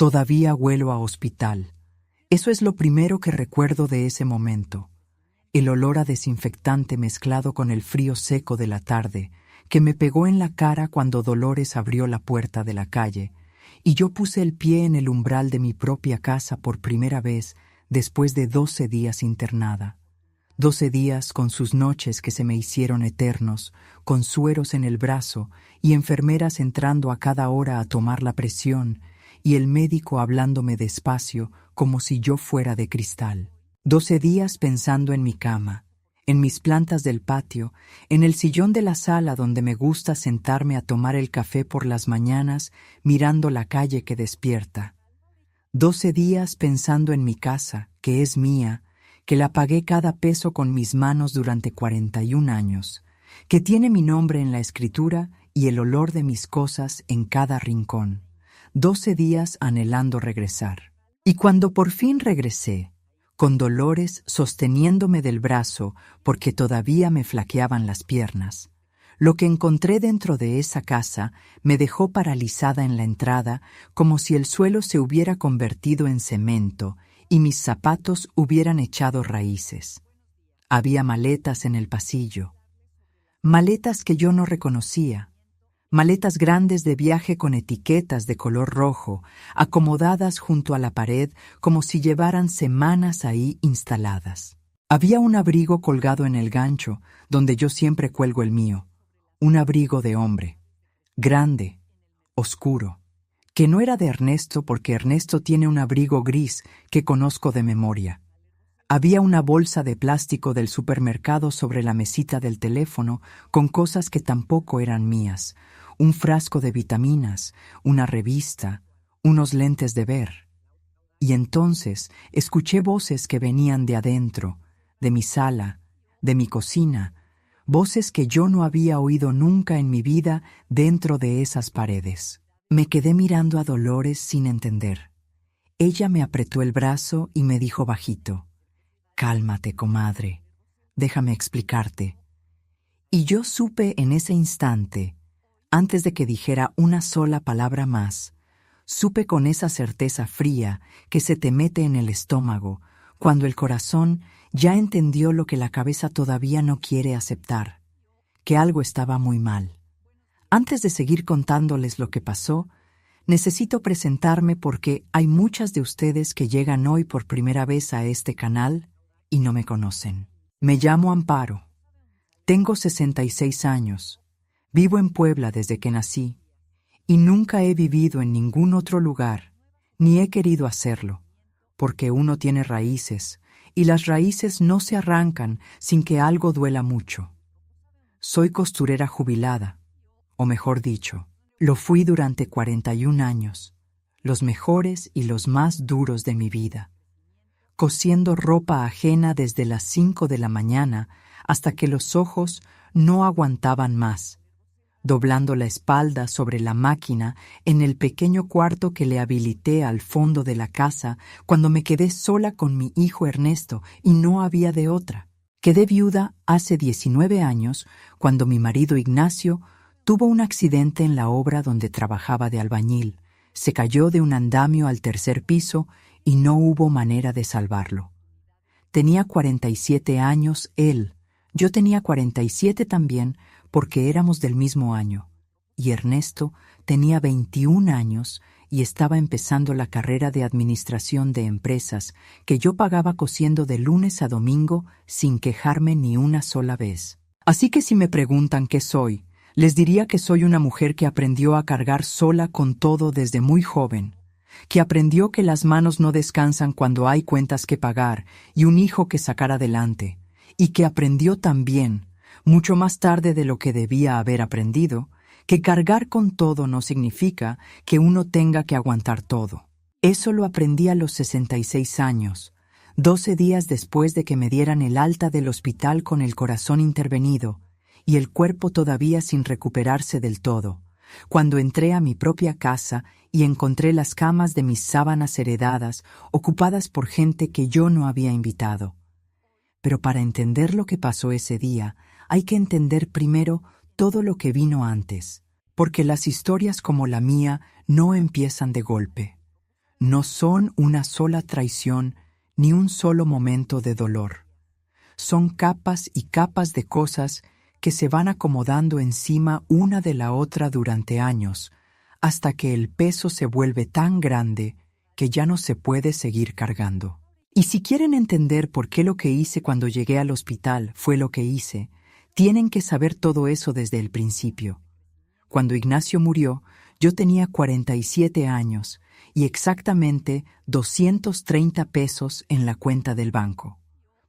Todavía huelo a hospital. Eso es lo primero que recuerdo de ese momento. El olor a desinfectante mezclado con el frío seco de la tarde, que me pegó en la cara cuando Dolores abrió la puerta de la calle, y yo puse el pie en el umbral de mi propia casa por primera vez después de 12 días internada. 12 días con sus noches que se me hicieron eternos, con sueros en el brazo y enfermeras entrando a cada hora a tomar la presión, y el médico hablándome despacio como si yo fuera de cristal. 12 días pensando en mi cama, en mis plantas del patio, en el sillón de la sala donde me gusta sentarme a tomar el café por las mañanas mirando la calle que despierta. 12 días pensando en mi casa, que es mía, que la pagué cada peso con mis manos durante 41 años, que tiene mi nombre en la escritura y el olor de mis cosas en cada rincón. 12 días anhelando regresar. Y cuando por fin regresé, con Dolores sosteniéndome del brazo porque todavía me flaqueaban las piernas, lo que encontré dentro de esa casa me dejó paralizada en la entrada, como si el suelo se hubiera convertido en cemento y mis zapatos hubieran echado raíces. Había maletas en el pasillo, maletas que yo no reconocía, maletas grandes de viaje con etiquetas de color rojo, acomodadas junto a la pared como si llevaran semanas ahí instaladas. Había un abrigo colgado en el gancho, donde yo siempre cuelgo el mío, un abrigo de hombre, grande, oscuro, que no era de Ernesto porque Ernesto tiene un abrigo gris que conozco de memoria. Había una bolsa de plástico del supermercado sobre la mesita del teléfono con cosas que tampoco eran mías, un frasco de vitaminas, una revista, unos lentes de ver. Y entonces escuché voces que venían de adentro, de mi sala, de mi cocina, voces que yo no había oído nunca en mi vida dentro de esas paredes. Me quedé mirando a Dolores sin entender. Ella me apretó el brazo y me dijo bajito: «Cálmate, comadre, déjame explicarte». Y yo supe en ese instante, antes de que dijera una sola palabra más, supe con esa certeza fría que se te mete en el estómago, cuando el corazón ya entendió lo que la cabeza todavía no quiere aceptar, que algo estaba muy mal. Antes de seguir contándoles lo que pasó, necesito presentarme porque hay muchas de ustedes que llegan hoy por primera vez a este canal y no me conocen. Me llamo Amparo. Tengo 66 años. Vivo en Puebla desde que nací y nunca he vivido en ningún otro lugar, ni he querido hacerlo, porque uno tiene raíces y las raíces no se arrancan sin que algo duela mucho. Soy costurera jubilada, o mejor dicho, lo fui durante 41 años, los mejores y los más duros de mi vida, cosiendo ropa ajena desde las 5 de la mañana hasta que los ojos no aguantaban más, doblando la espalda sobre la máquina en el pequeño cuarto que le habilité al fondo de la casa cuando me quedé sola con mi hijo Ernesto y no había de otra. Quedé viuda hace 19 años cuando mi marido Ignacio tuvo un accidente en la obra donde trabajaba de albañil, se cayó de un andamio al 3er piso y no hubo manera de salvarlo. Tenía 47 años él, yo tenía 47 también porque éramos del mismo año, y Ernesto tenía 21 años y estaba empezando la carrera de administración de empresas que yo pagaba cosiendo de lunes a domingo sin quejarme ni una sola vez. Así que si me preguntan qué soy, les diría que soy una mujer que aprendió a cargar sola con todo desde muy joven, que aprendió que las manos no descansan cuando hay cuentas que pagar y un hijo que sacar adelante, y que aprendió también, mucho más tarde de lo que debía haber aprendido, que cargar con todo no significa que uno tenga que aguantar todo. Eso lo aprendí a los 66 años, 12 días después de que me dieran el alta del hospital con el corazón intervenido y el cuerpo todavía sin recuperarse del todo, cuando entré a mi propia casa y encontré las camas de mis sábanas heredadas ocupadas por gente que yo no había invitado. Pero para entender lo que pasó ese día, hay que entender primero todo lo que vino antes, porque las historias como la mía no empiezan de golpe. no son una sola traición ni un solo momento de dolor. Son capas y capas de cosas que se van acomodando encima una de la otra durante años, hasta que el peso se vuelve tan grande que ya no se puede seguir cargando. Y si quieren entender por qué lo que hice cuando llegué al hospital fue lo que hice, tienen que saber todo eso desde el principio. Cuando Ignacio murió, yo tenía 47 años y exactamente 230 pesos en la cuenta del banco,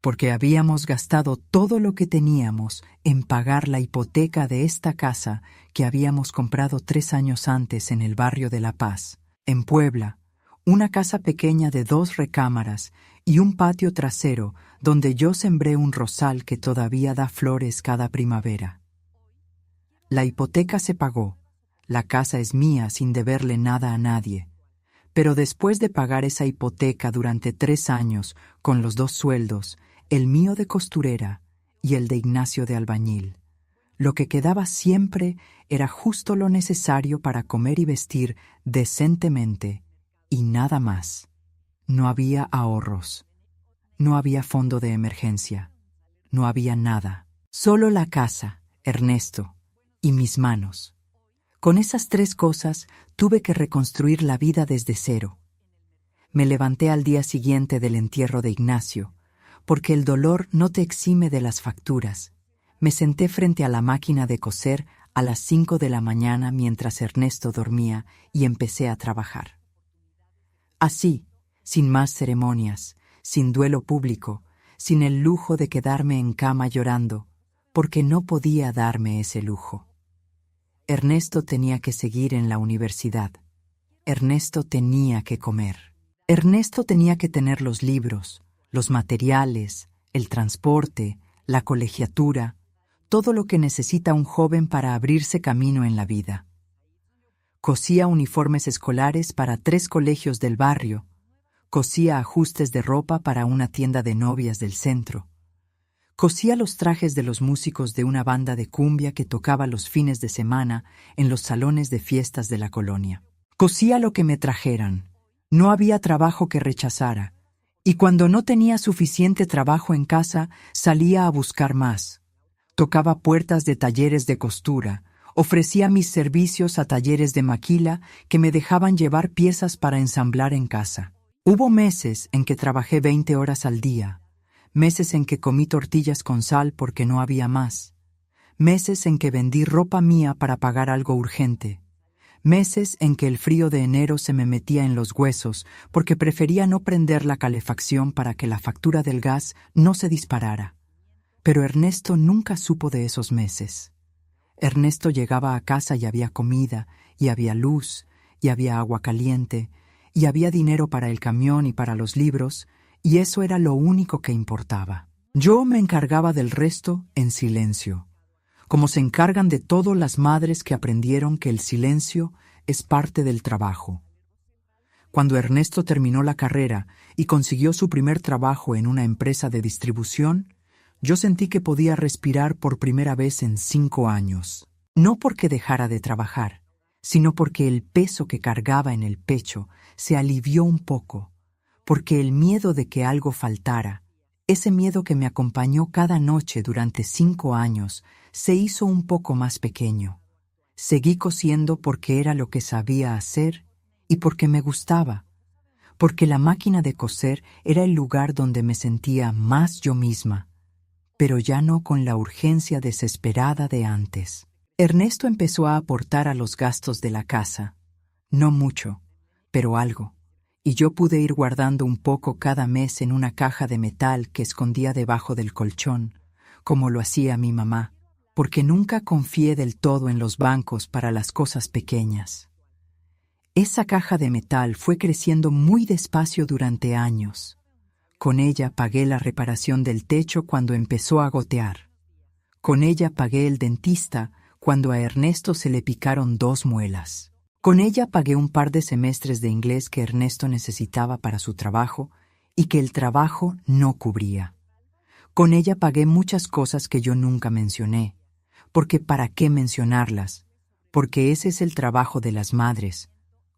porque habíamos gastado todo lo que teníamos en pagar la hipoteca de esta casa que habíamos comprado 3 años antes en el barrio de La Paz, en Puebla, una casa pequeña de 2 recámaras y un patio trasero donde yo sembré un rosal que todavía da flores cada primavera. La hipoteca se pagó, la casa es mía sin deberle nada a nadie, pero después de pagar esa hipoteca durante 3 años con los 2 sueldos, el mío de costurera y el de Ignacio de albañil, lo que quedaba siempre era justo lo necesario para comer y vestir decentemente y nada más. No había ahorros, no había fondo de emergencia, no había nada. Solo la casa, Ernesto, y mis manos. Con esas 3 cosas tuve que reconstruir la vida desde cero. Me levanté al día siguiente del entierro de Ignacio, porque el dolor no te exime de las facturas. Me senté frente a la máquina de coser a las 5 de la mañana mientras Ernesto dormía y empecé a trabajar. Así, sin más ceremonias, sin duelo público, sin el lujo de quedarme en cama llorando, porque no podía darme ese lujo. Ernesto tenía que seguir en la universidad. Ernesto tenía que comer. Ernesto tenía que tener los libros, los materiales, el transporte, la colegiatura, todo lo que necesita un joven para abrirse camino en la vida. Cosía uniformes escolares para 3 colegios del barrio, cosía ajustes de ropa para una tienda de novias del centro, cosía los trajes de los músicos de una banda de cumbia que tocaba los fines de semana en los salones de fiestas de la colonia. Cosía lo que me trajeran, no había trabajo que rechazara, y cuando no tenía suficiente trabajo en casa, salía a buscar más. Tocaba puertas de talleres de costura, ofrecía mis servicios a talleres de maquila que me dejaban llevar piezas para ensamblar en casa. Hubo meses en que trabajé 20 horas al día, meses en que comí tortillas con sal porque no había más, meses en que vendí ropa mía para pagar algo urgente, meses en que el frío de enero se me metía en los huesos porque prefería no prender la calefacción para que la factura del gas no se disparara. Pero Ernesto nunca supo de esos meses. Ernesto llegaba a casa y había comida, y había luz, y había agua caliente, y había dinero para el camión y para los libros, y eso era lo único que importaba. Yo me encargaba del resto en silencio, como se encargan de todo las madres que aprendieron que el silencio es parte del trabajo. Cuando Ernesto terminó la carrera y consiguió su primer trabajo en una empresa de distribución, yo sentí que podía respirar por primera vez en 5 años. No porque dejara de trabajar, sino porque el peso que cargaba en el pecho se alivió un poco, porque el miedo de que algo faltara, ese miedo que me acompañó cada noche durante 5 años, se hizo un poco más pequeño. Seguí cosiendo porque era lo que sabía hacer y porque me gustaba, porque la máquina de coser era el lugar donde me sentía más yo misma, pero ya no con la urgencia desesperada de antes. Ernesto empezó a aportar a los gastos de la casa. No mucho, pero algo. Y yo pude ir guardando un poco cada mes en una caja de metal que escondía debajo del colchón, como lo hacía mi mamá, porque nunca confié del todo en los bancos para las cosas pequeñas. Esa caja de metal fue creciendo muy despacio durante años. Con ella pagué la reparación del techo cuando empezó a gotear. Con ella pagué el dentista cuando a Ernesto se le picaron 2 muelas. Con ella pagué un par de semestres de inglés que Ernesto necesitaba para su trabajo y que el trabajo no cubría. Con ella pagué muchas cosas que yo nunca mencioné, porque ¿para qué mencionarlas? Porque ese es el trabajo de las madres,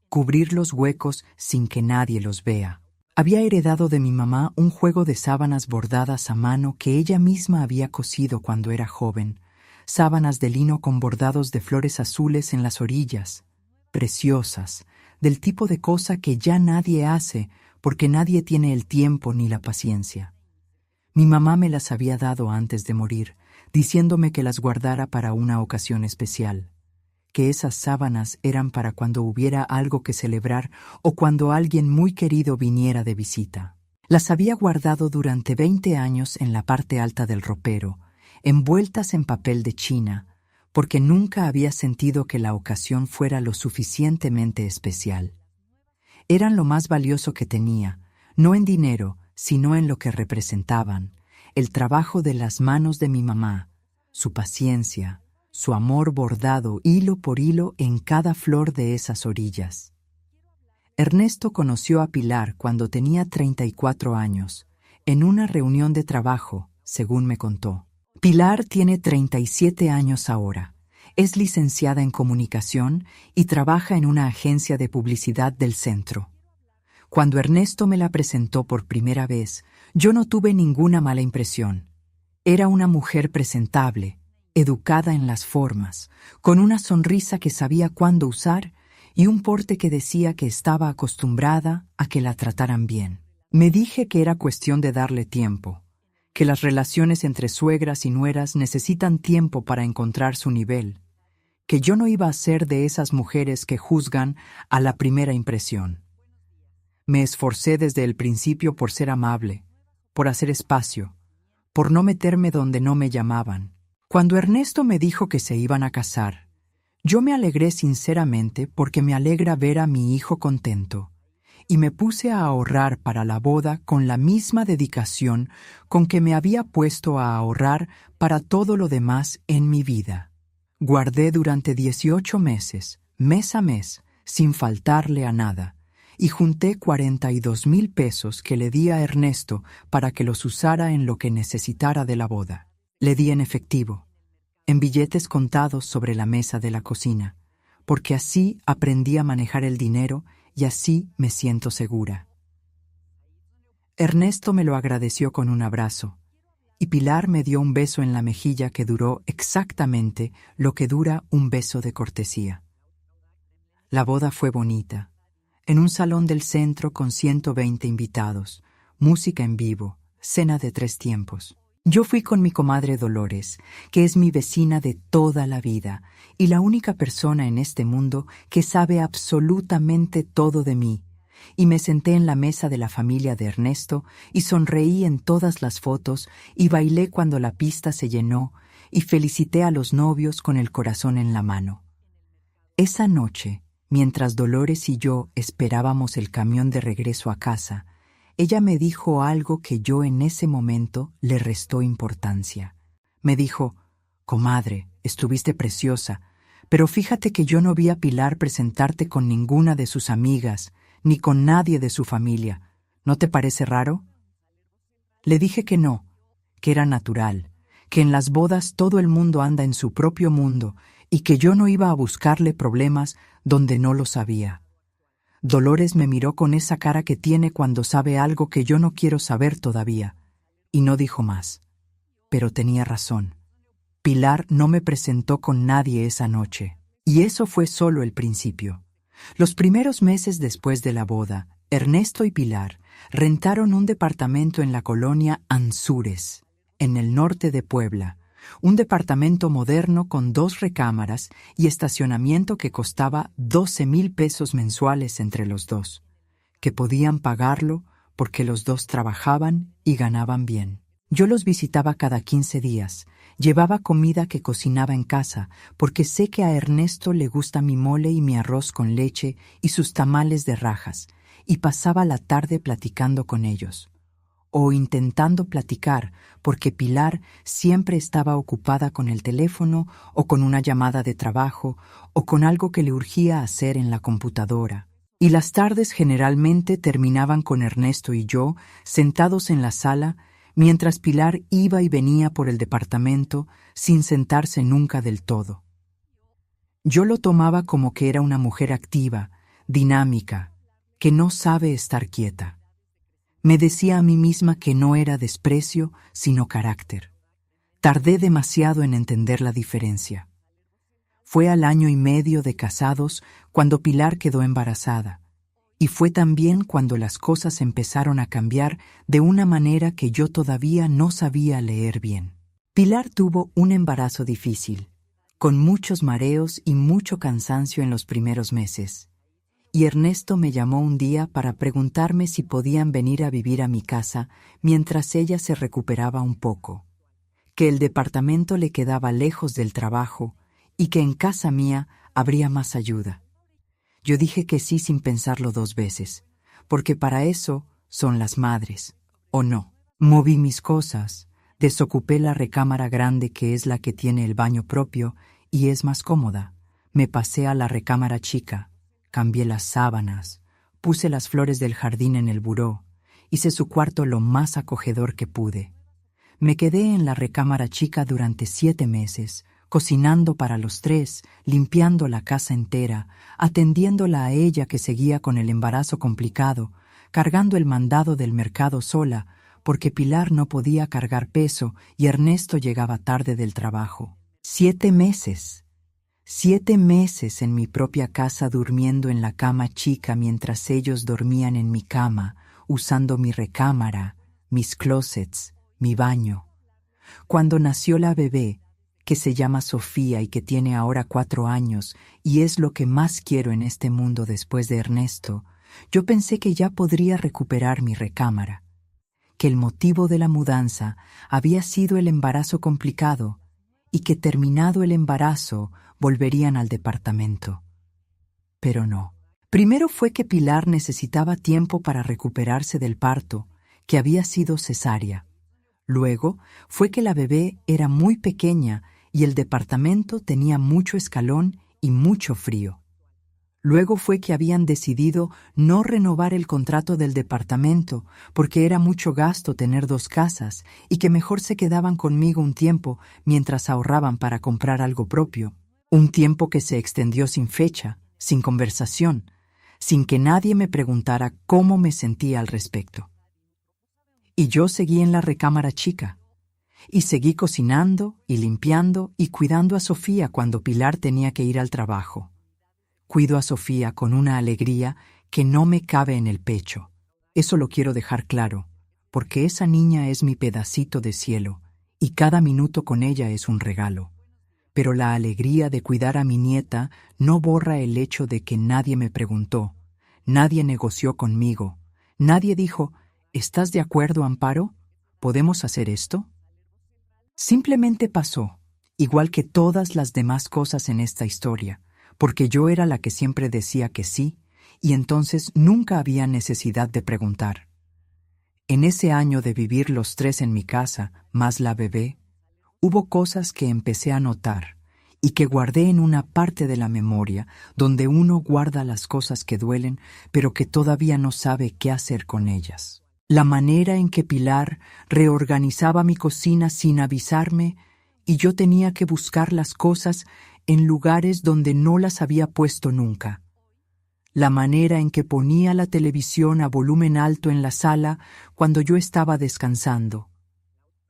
cubrir los huecos sin que nadie los vea. Había heredado de mi mamá un juego de sábanas bordadas a mano que ella misma había cosido cuando era joven, sábanas de lino con bordados de flores azules en las orillas, preciosas, del tipo de cosa que ya nadie hace porque nadie tiene el tiempo ni la paciencia. Mi mamá me las había dado antes de morir, diciéndome que las guardara para una ocasión especial, que esas sábanas eran para cuando hubiera algo que celebrar o cuando alguien muy querido viniera de visita. Las había guardado durante 20 años en la parte alta del ropero, envueltas en papel de China, porque nunca había sentido que la ocasión fuera lo suficientemente especial. Eran lo más valioso que tenía, no en dinero, sino en lo que representaban, el trabajo de las manos de mi mamá, su paciencia, su amor bordado hilo por hilo en cada flor de esas orillas. Ernesto conoció a Pilar cuando tenía 34 años, en una reunión de trabajo, según me contó. Pilar tiene 37 años ahora. Es licenciada en comunicación y trabaja en una agencia de publicidad del centro. Cuando Ernesto me la presentó por primera vez, yo no tuve ninguna mala impresión. Era una mujer presentable, educada en las formas, con una sonrisa que sabía cuándo usar y un porte que decía que estaba acostumbrada a que la trataran bien. Me dije que era cuestión de darle tiempo, que las relaciones entre suegras y nueras necesitan tiempo para encontrar su nivel, que yo no iba a ser de esas mujeres que juzgan a la primera impresión. Me esforcé desde el principio por ser amable, por hacer espacio, por no meterme donde no me llamaban. Cuando Ernesto me dijo que se iban a casar, yo me alegré sinceramente porque me alegra ver a mi hijo contento, y me puse a ahorrar para la boda con la misma dedicación con que me había puesto a ahorrar para todo lo demás en mi vida. Guardé durante 18 meses, mes a mes, sin faltarle a nada, y junté 42,000 pesos que le di a Ernesto para que los usara en lo que necesitara de la boda. Le di en efectivo, en billetes contados sobre la mesa de la cocina, porque así aprendí a manejar el dinero y así me siento segura. Ernesto me lo agradeció con un abrazo, y Pilar me dio un beso en la mejilla que duró exactamente lo que dura un beso de cortesía. La boda fue bonita, en un salón del centro con 120 invitados, música en vivo, cena de 3 tiempos. Yo fui con mi comadre Dolores, que es mi vecina de toda la vida y la única persona en este mundo que sabe absolutamente todo de mí, y me senté en la mesa de la familia de Ernesto y sonreí en todas las fotos y bailé cuando la pista se llenó y felicité a los novios con el corazón en la mano. Esa noche, mientras Dolores y yo esperábamos el camión de regreso a casa, ella me dijo algo que yo en ese momento le restó importancia. Me dijo: «Comadre, estuviste preciosa, pero fíjate que yo no vi a Pilar presentarte con ninguna de sus amigas, ni con nadie de su familia. ¿No te parece raro?» Le dije que no, que era natural, que en las bodas todo el mundo anda en su propio mundo y que yo no iba a buscarle problemas donde no los había. Dolores me miró con esa cara que tiene cuando sabe algo que yo no quiero saber todavía, y no dijo más. Pero tenía razón. Pilar no me presentó con nadie esa noche, y eso fue solo el principio. Los primeros meses después de la boda, Ernesto y Pilar rentaron un departamento en la colonia Anzures, en el norte de Puebla, un departamento moderno con 2 recámaras y estacionamiento que costaba 12,000 pesos mensuales entre los dos, que podían pagarlo porque los dos trabajaban y ganaban bien. Yo los visitaba cada 15 días, llevaba comida que cocinaba en casa, porque sé que a Ernesto le gusta mi mole y mi arroz con leche y sus tamales de rajas, y pasaba la tarde platicando con ellos. O intentando platicar, porque Pilar siempre estaba ocupada con el teléfono o con una llamada de trabajo o con algo que le urgía hacer en la computadora. Y las tardes generalmente terminaban con Ernesto y yo sentados en la sala mientras Pilar iba y venía por el departamento sin sentarse nunca del todo. Yo lo tomaba como que era una mujer activa, dinámica, que no sabe estar quieta. Me decía a mí misma que no era desprecio, sino carácter. Tardé demasiado en entender la diferencia. Fue al 1 año y medio de casados cuando Pilar quedó embarazada, y fue también cuando las cosas empezaron a cambiar de una manera que yo todavía no sabía leer bien. Pilar tuvo un embarazo difícil, con muchos mareos y mucho cansancio en los primeros meses, y Ernesto me llamó un día para preguntarme si podían venir a vivir a mi casa mientras ella se recuperaba un poco, que el departamento le quedaba lejos del trabajo y que en casa mía habría más ayuda. Yo dije que sí sin pensarlo 2 veces, porque para eso son las madres, ¿o no? Moví mis cosas, desocupé la recámara grande que es la que tiene el baño propio y es más cómoda. Me pasé a la recámara chica, cambié las sábanas, puse las flores del jardín en el buró, hice su cuarto lo más acogedor que pude. Me quedé en la recámara chica durante 7 meses, cocinando para los 3, limpiando la casa entera, atendiéndola a ella que seguía con el embarazo complicado, cargando el mandado del mercado sola, porque Pilar no podía cargar peso y Ernesto llegaba tarde del trabajo. 7 meses. 7 meses en mi propia casa durmiendo en la cama chica mientras ellos dormían en mi cama, usando mi recámara, mis closets, mi baño. Cuando nació la bebé, que se llama Sofía y que tiene ahora 4 años y es lo que más quiero en este mundo después de Ernesto, yo pensé que ya podría recuperar mi recámara, que el motivo de la mudanza había sido el embarazo complicado y que terminado el embarazo volverían al departamento. Pero no. Primero fue que Pilar necesitaba tiempo para recuperarse del parto, que había sido cesárea. Luego fue que la bebé era muy pequeña y el departamento tenía mucho escalón y mucho frío. Luego fue que habían decidido no renovar el contrato del departamento porque era mucho gasto tener 2 casas y que mejor se quedaban conmigo un tiempo mientras ahorraban para comprar algo propio. Un tiempo que se extendió sin fecha, sin conversación, sin que nadie me preguntara cómo me sentía al respecto. Y yo seguí en la recámara chica, y seguí cocinando y limpiando y cuidando a Sofía cuando Pilar tenía que ir al trabajo. Cuido a Sofía con una alegría que no me cabe en el pecho. Eso lo quiero dejar claro, porque esa niña es mi pedacito de cielo, y cada minuto con ella es un regalo. Pero la alegría de cuidar a mi nieta no borra el hecho de que nadie me preguntó, nadie negoció conmigo, nadie dijo, ¿estás de acuerdo, Amparo? ¿Podemos hacer esto? Simplemente pasó, igual que todas las demás cosas en esta historia, porque yo era la que siempre decía que sí, y entonces nunca había necesidad de preguntar. En ese año de vivir los 3 en mi casa, más la bebé, hubo cosas que empecé a notar y que guardé en una parte de la memoria donde uno guarda las cosas que duelen, pero que todavía no sabe qué hacer con ellas. La manera en que Pilar reorganizaba mi cocina sin avisarme y yo tenía que buscar las cosas en lugares donde no las había puesto nunca. La manera en que ponía la televisión a volumen alto en la sala cuando yo estaba descansando.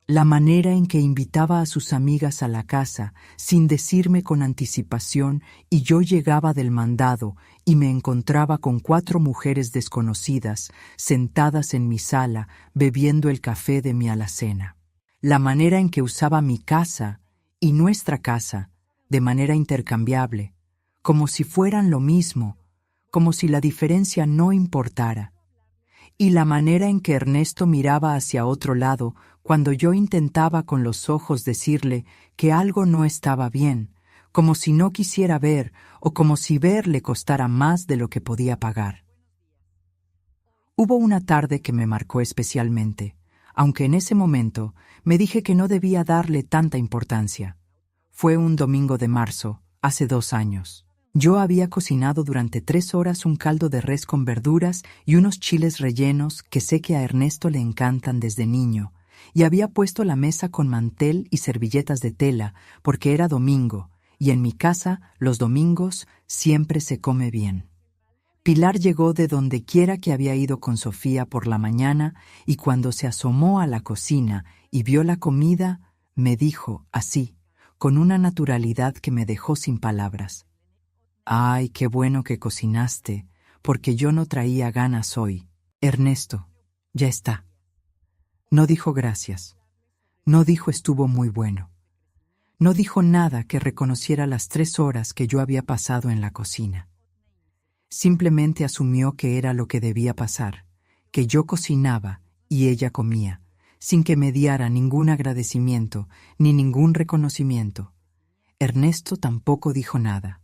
La manera en que invitaba a sus amigas a la casa sin decirme con anticipación y yo llegaba del mandado y me encontraba con 4 mujeres desconocidas sentadas en mi sala bebiendo el café de mi alacena. La manera en que usaba mi casa y nuestra casa de manera intercambiable, como si fueran lo mismo, como si la diferencia no importara. Y la manera en que Ernesto miraba hacia otro lado cuando yo intentaba con los ojos decirle que algo no estaba bien, como si no quisiera ver o como si ver le costara más de lo que podía pagar. Hubo una tarde que me marcó especialmente, aunque en ese momento me dije que no debía darle tanta importancia. Fue un domingo de marzo, hace 2 años. Yo había cocinado durante 3 horas un caldo de res con verduras y unos chiles rellenos que sé que a Ernesto le encantan desde niño, y había puesto la mesa con mantel y servilletas de tela porque era domingo, y en mi casa los domingos siempre se come bien. Pilar llegó de donde quiera que había ido con Sofía por la mañana y cuando se asomó a la cocina y vio la comida, me dijo así, con una naturalidad que me dejó sin palabras. «Ay, qué bueno que cocinaste, porque yo no traía ganas hoy. Ernesto, ya está». No dijo gracias. No dijo estuvo muy bueno. No dijo nada que reconociera las 3 horas que yo había pasado en la cocina. Simplemente asumió que era lo que debía pasar, que yo cocinaba y ella comía, sin que me diera ningún agradecimiento ni ningún reconocimiento. Ernesto tampoco dijo nada.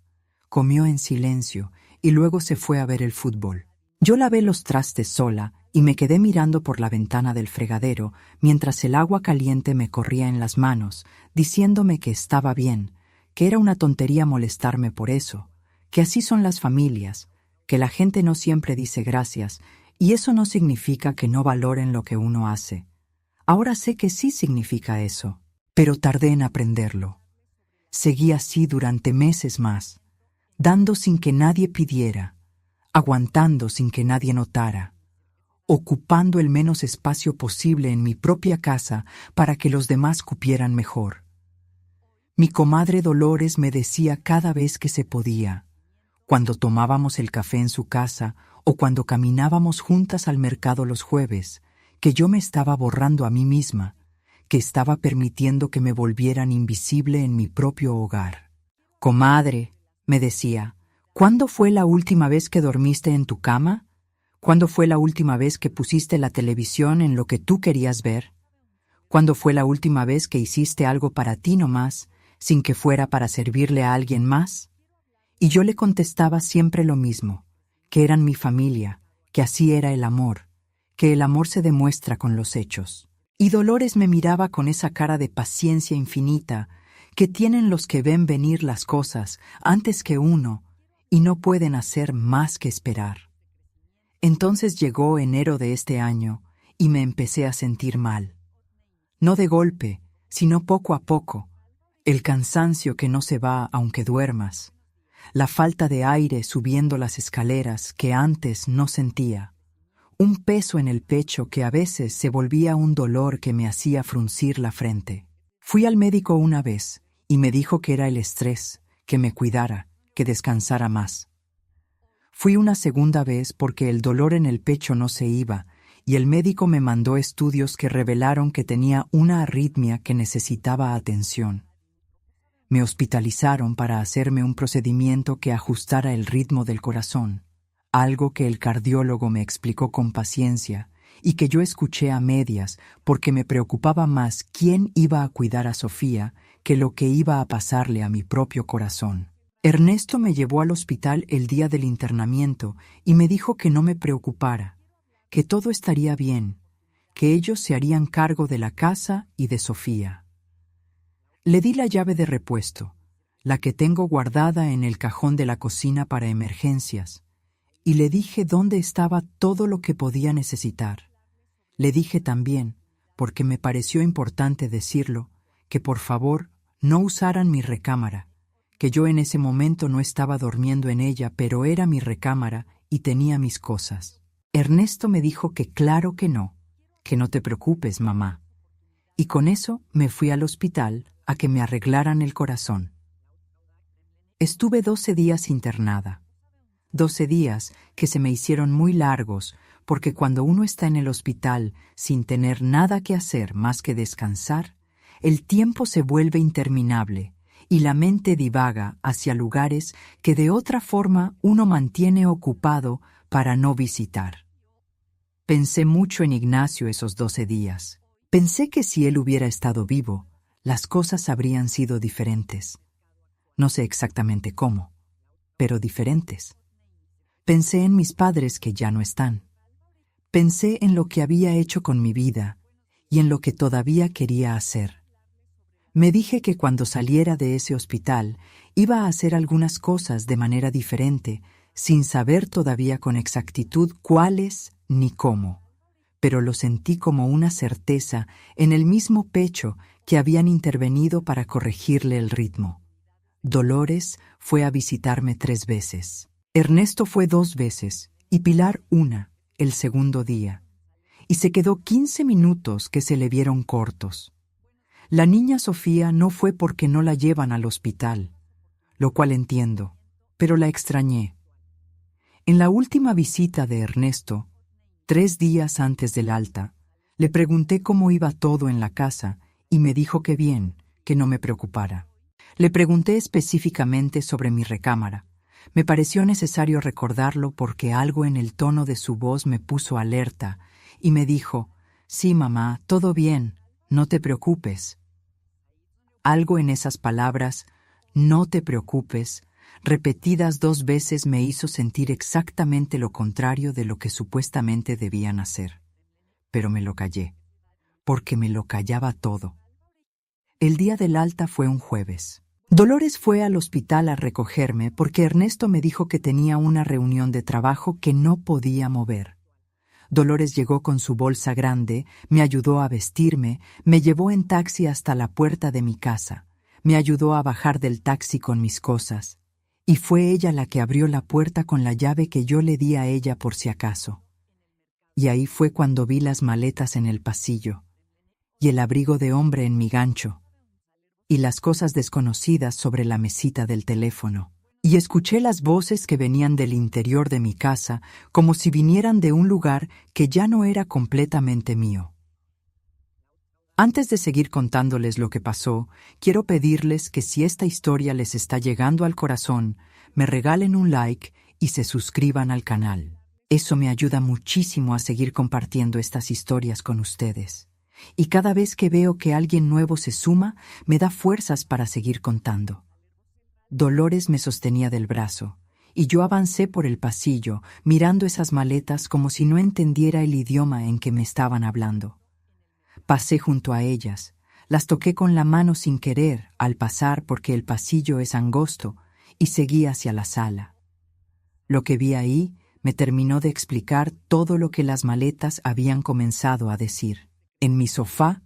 Comió en silencio y luego se fue a ver el fútbol. Yo lavé los trastes sola y me quedé mirando por la ventana del fregadero mientras el agua caliente me corría en las manos, diciéndome que estaba bien, que era una tontería molestarme por eso, que así son las familias, que la gente no siempre dice gracias y eso no significa que no valoren lo que uno hace. Ahora sé que sí significa eso, pero tardé en aprenderlo. Seguí así durante meses más, dando sin que nadie pidiera, aguantando sin que nadie notara, ocupando el menos espacio posible en mi propia casa para que los demás cupieran mejor. Mi comadre Dolores me decía cada vez que se podía, cuando tomábamos el café en su casa o cuando caminábamos juntas al mercado los jueves, que yo me estaba borrando a mí misma, que estaba permitiendo que me volvieran invisible en mi propio hogar. «Comadre», me decía, «¿cuándo fue la última vez que dormiste en tu cama? ¿Cuándo fue la última vez que pusiste la televisión en lo que tú querías ver? ¿Cuándo fue la última vez que hiciste algo para ti nomás, sin que fuera para servirle a alguien más?» Y yo le contestaba siempre lo mismo, que eran mi familia, que así era el amor, que el amor se demuestra con los hechos. Y Dolores me miraba con esa cara de paciencia infinita que tienen los que ven venir las cosas antes que uno y no pueden hacer más que esperar. Entonces llegó enero de este año y me empecé a sentir mal. No de golpe, sino poco a poco. El cansancio que no se va aunque duermas. La falta de aire subiendo las escaleras que antes no sentía. Un peso en el pecho que a veces se volvía un dolor que me hacía fruncir la frente. Fui al médico una vez y me dijo que era el estrés, que me cuidara, que descansara más. Fui una segunda vez porque el dolor en el pecho no se iba y el médico me mandó estudios que revelaron que tenía una arritmia que necesitaba atención. Me hospitalizaron para hacerme un procedimiento que ajustara el ritmo del corazón, algo que el cardiólogo me explicó con paciencia y que yo escuché a medias porque me preocupaba más quién iba a cuidar a Sofía que lo que iba a pasarle a mi propio corazón. Ernesto me llevó al hospital el día del internamiento y me dijo que no me preocupara, que todo estaría bien, que ellos se harían cargo de la casa y de Sofía. Le di la llave de repuesto, la que tengo guardada en el cajón de la cocina para emergencias, y le dije dónde estaba todo lo que podía necesitar. Le dije también, porque me pareció importante decirlo, que por favor no usaran mi recámara, que yo en ese momento no estaba durmiendo en ella, pero era mi recámara y tenía mis cosas. Ernesto me dijo que claro que no te preocupes, mamá. Y con eso me fui al hospital a que me arreglaran el corazón. Estuve 12 días internada. 12 días que se me hicieron muy largos porque cuando uno está en el hospital sin tener nada que hacer más que descansar, el tiempo se vuelve interminable y la mente divaga hacia lugares que de otra forma uno mantiene ocupado para no visitar. Pensé mucho en Ignacio esos 12 días. Pensé que si él hubiera estado vivo, las cosas habrían sido diferentes. No sé exactamente cómo, pero diferentes. Pensé en mis padres que ya no están. Pensé en lo que había hecho con mi vida y en lo que todavía quería hacer. Me dije que cuando saliera de ese hospital iba a hacer algunas cosas de manera diferente, sin saber todavía con exactitud cuáles ni cómo, pero lo sentí como una certeza en el mismo pecho que habían intervenido para corregirle el ritmo. Dolores fue a visitarme 3 veces. Ernesto fue 2 veces y Pilar una, el segundo día, y se quedó 15 minutos que se le vieron cortos. La niña Sofía no fue porque no la llevan al hospital, lo cual entiendo, pero la extrañé. En la última visita de Ernesto, 3 días antes del alta, le pregunté cómo iba todo en la casa y me dijo que bien, que no me preocupara. Le pregunté específicamente sobre mi recámara. Me pareció necesario recordarlo porque algo en el tono de su voz me puso alerta y me dijo: «Sí, mamá, todo bien, no te preocupes». Algo en esas palabras, «no te preocupes», repetidas 2 veces me hizo sentir exactamente lo contrario de lo que supuestamente debían hacer. Pero me lo callé, porque me lo callaba todo. El día del alta fue un jueves. Dolores fue al hospital a recogerme porque Ernesto me dijo que tenía una reunión de trabajo que no podía mover. Dolores llegó con su bolsa grande, me ayudó a vestirme, me llevó en taxi hasta la puerta de mi casa, me ayudó a bajar del taxi con mis cosas, y fue ella la que abrió la puerta con la llave que yo le di a ella por si acaso. Y ahí fue cuando vi las maletas en el pasillo, y el abrigo de hombre en mi gancho, y las cosas desconocidas sobre la mesita del teléfono. Y escuché las voces que venían del interior de mi casa como si vinieran de un lugar que ya no era completamente mío. Antes de seguir contándoles lo que pasó, quiero pedirles que si esta historia les está llegando al corazón, me regalen un like y se suscriban al canal. Eso me ayuda muchísimo a seguir compartiendo estas historias con ustedes. Y cada vez que veo que alguien nuevo se suma, me da fuerzas para seguir contando. Dolores me sostenía del brazo, y yo avancé por el pasillo, mirando esas maletas como si no entendiera el idioma en que me estaban hablando. Pasé junto a ellas, las toqué con la mano sin querer al pasar porque el pasillo es angosto, y seguí hacia la sala. Lo que vi ahí me terminó de explicar todo lo que las maletas habían comenzado a decir. En mi sofá,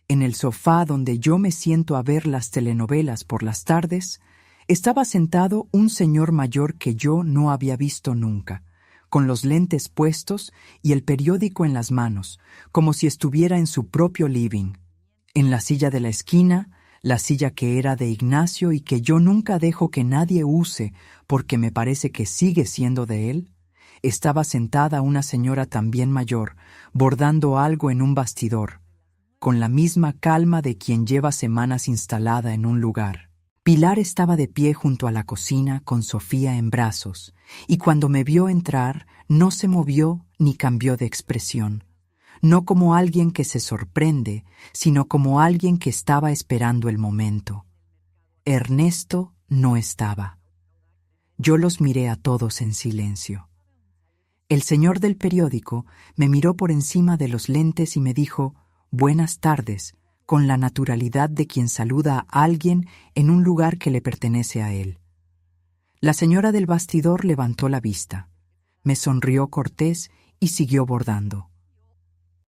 en el sofá donde yo me siento a ver las telenovelas por las tardes, estaba sentado un señor mayor que yo no había visto nunca, con los lentes puestos y el periódico en las manos, como si estuviera en su propio living. En la silla de la esquina, la silla que era de Ignacio y que yo nunca dejo que nadie use porque me parece que sigue siendo de él, estaba sentada una señora también mayor, bordando algo en un bastidor, con la misma calma de quien lleva semanas instalada en un lugar. Pilar estaba de pie junto a la cocina con Sofía en brazos, y cuando me vio entrar no se movió ni cambió de expresión, no como alguien que se sorprende, sino como alguien que estaba esperando el momento. Ernesto no estaba. Yo los miré a todos en silencio. El señor del periódico me miró por encima de los lentes y me dijo: «Buenas tardes», con la naturalidad de quien saluda a alguien en un lugar que le pertenece a él. La señora del bastidor levantó la vista, me sonrió cortés y siguió bordando.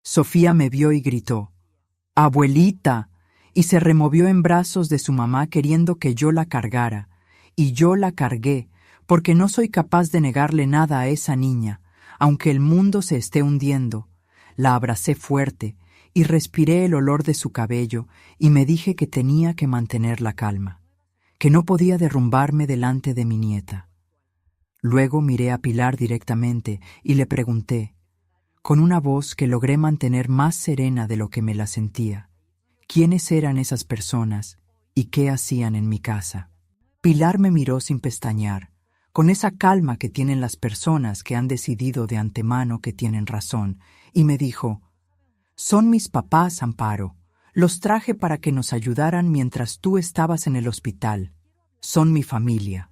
Sofía me vio y gritó: «¡Abuelita!», y se removió en brazos de su mamá queriendo que yo la cargara, y yo la cargué, porque no soy capaz de negarle nada a esa niña, aunque el mundo se esté hundiendo. La abracé fuerte y respiré el olor de su cabello y me dije que tenía que mantener la calma, que no podía derrumbarme delante de mi nieta. Luego miré a Pilar directamente y le pregunté, con una voz que logré mantener más serena de lo que me la sentía, ¿quiénes eran esas personas y qué hacían en mi casa? Pilar me miró sin pestañear, con esa calma que tienen las personas que han decidido de antemano que tienen razón, y me dijo: «Son mis papás, Amparo. Los traje para que nos ayudaran mientras tú estabas en el hospital. Son mi familia».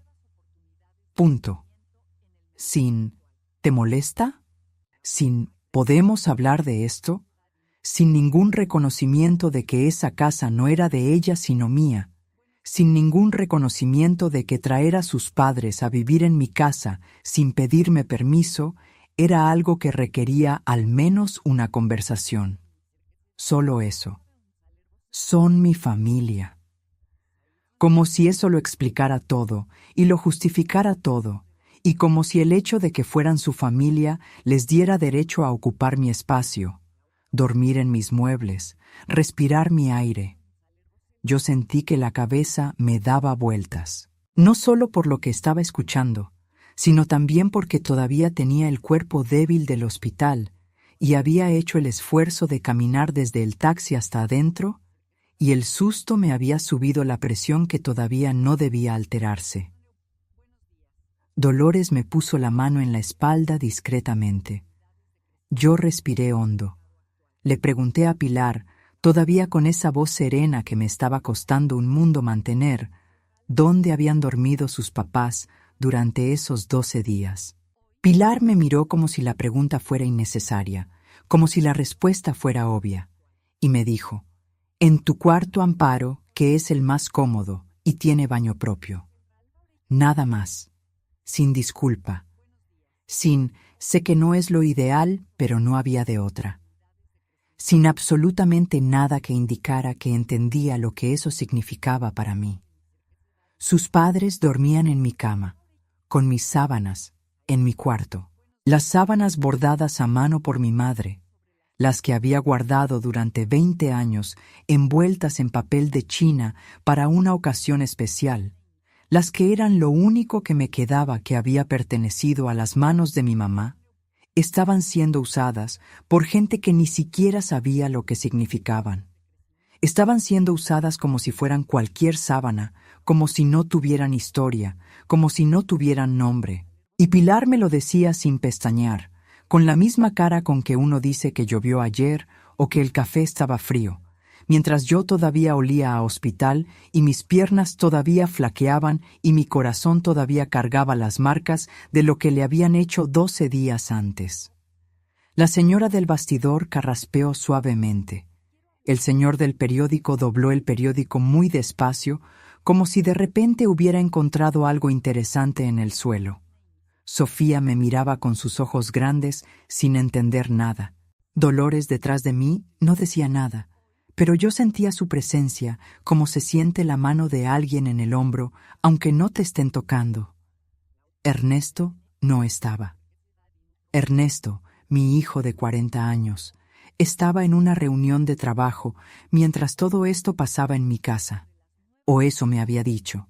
Punto. Sin «¿te molesta?», sin «¿podemos hablar de esto?», sin ningún reconocimiento de que esa casa no era de ella sino mía, sin ningún reconocimiento de que traer a sus padres a vivir en mi casa sin pedirme permiso era algo que requería al menos una conversación. Solo eso. Son mi familia. Como si eso lo explicara todo y lo justificara todo, y como si el hecho de que fueran su familia les diera derecho a ocupar mi espacio, dormir en mis muebles, respirar mi aire. Yo sentí que la cabeza me daba vueltas, no solo por lo que estaba escuchando, sino también porque todavía tenía el cuerpo débil del hospital y había hecho el esfuerzo de caminar desde el taxi hasta adentro, y el susto me había subido la presión que todavía no debía alterarse. Dolores me puso la mano en la espalda discretamente. Yo respiré hondo. Le pregunté a Pilar, todavía con esa voz serena que me estaba costando un mundo mantener, dónde habían dormido sus papás durante esos 12 días. Pilar me miró como si la pregunta fuera innecesaria, como si la respuesta fuera obvia, y me dijo: «En tu cuarto, Amparo, que es el más cómodo y tiene baño propio». Nada más, sin disculpa, sin «sé que no es lo ideal, pero no había de otra», sin absolutamente nada que indicara que entendía lo que eso significaba para mí. Sus padres dormían en mi cama, con mis sábanas, en mi cuarto. Las sábanas bordadas a mano por mi madre, las que había guardado durante 20 años envueltas en papel de China para una ocasión especial, las que eran lo único que me quedaba que había pertenecido a las manos de mi mamá, estaban siendo usadas por gente que ni siquiera sabía lo que significaban. Estaban siendo usadas como si fueran cualquier sábana, como si no tuvieran historia, como si no tuvieran nombre. Y Pilar me lo decía sin pestañear, con la misma cara con que uno dice que llovió ayer o que el café estaba frío, mientras yo todavía olía a hospital y mis piernas todavía flaqueaban y mi corazón todavía cargaba las marcas de lo que le habían hecho 12 días antes. La señora del bastidor carraspeó suavemente. El señor del periódico dobló el periódico muy despacio, como si de repente hubiera encontrado algo interesante en el suelo. Sofía me miraba con sus ojos grandes sin entender nada. Dolores detrás de mí no decía nada, pero yo sentía su presencia como se siente la mano de alguien en el hombro, aunque no te estén tocando. Ernesto no estaba. Ernesto, mi hijo de 40 años, estaba en una reunión de trabajo mientras todo esto pasaba en mi casa. O eso me había dicho.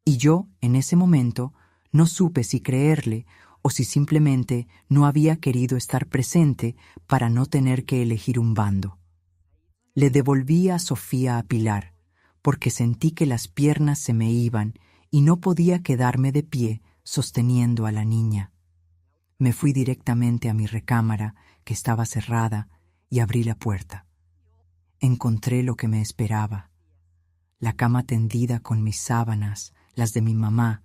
Y yo, en ese momento, no supe si creerle o si simplemente no había querido estar presente para no tener que elegir un bando. Le devolví a Sofía a Pilar, porque sentí que las piernas se me iban y no podía quedarme de pie sosteniendo a la niña. Me fui directamente a mi recámara, que estaba cerrada, y abrí la puerta. Encontré lo que me esperaba: la cama tendida con mis sábanas, las de mi mamá,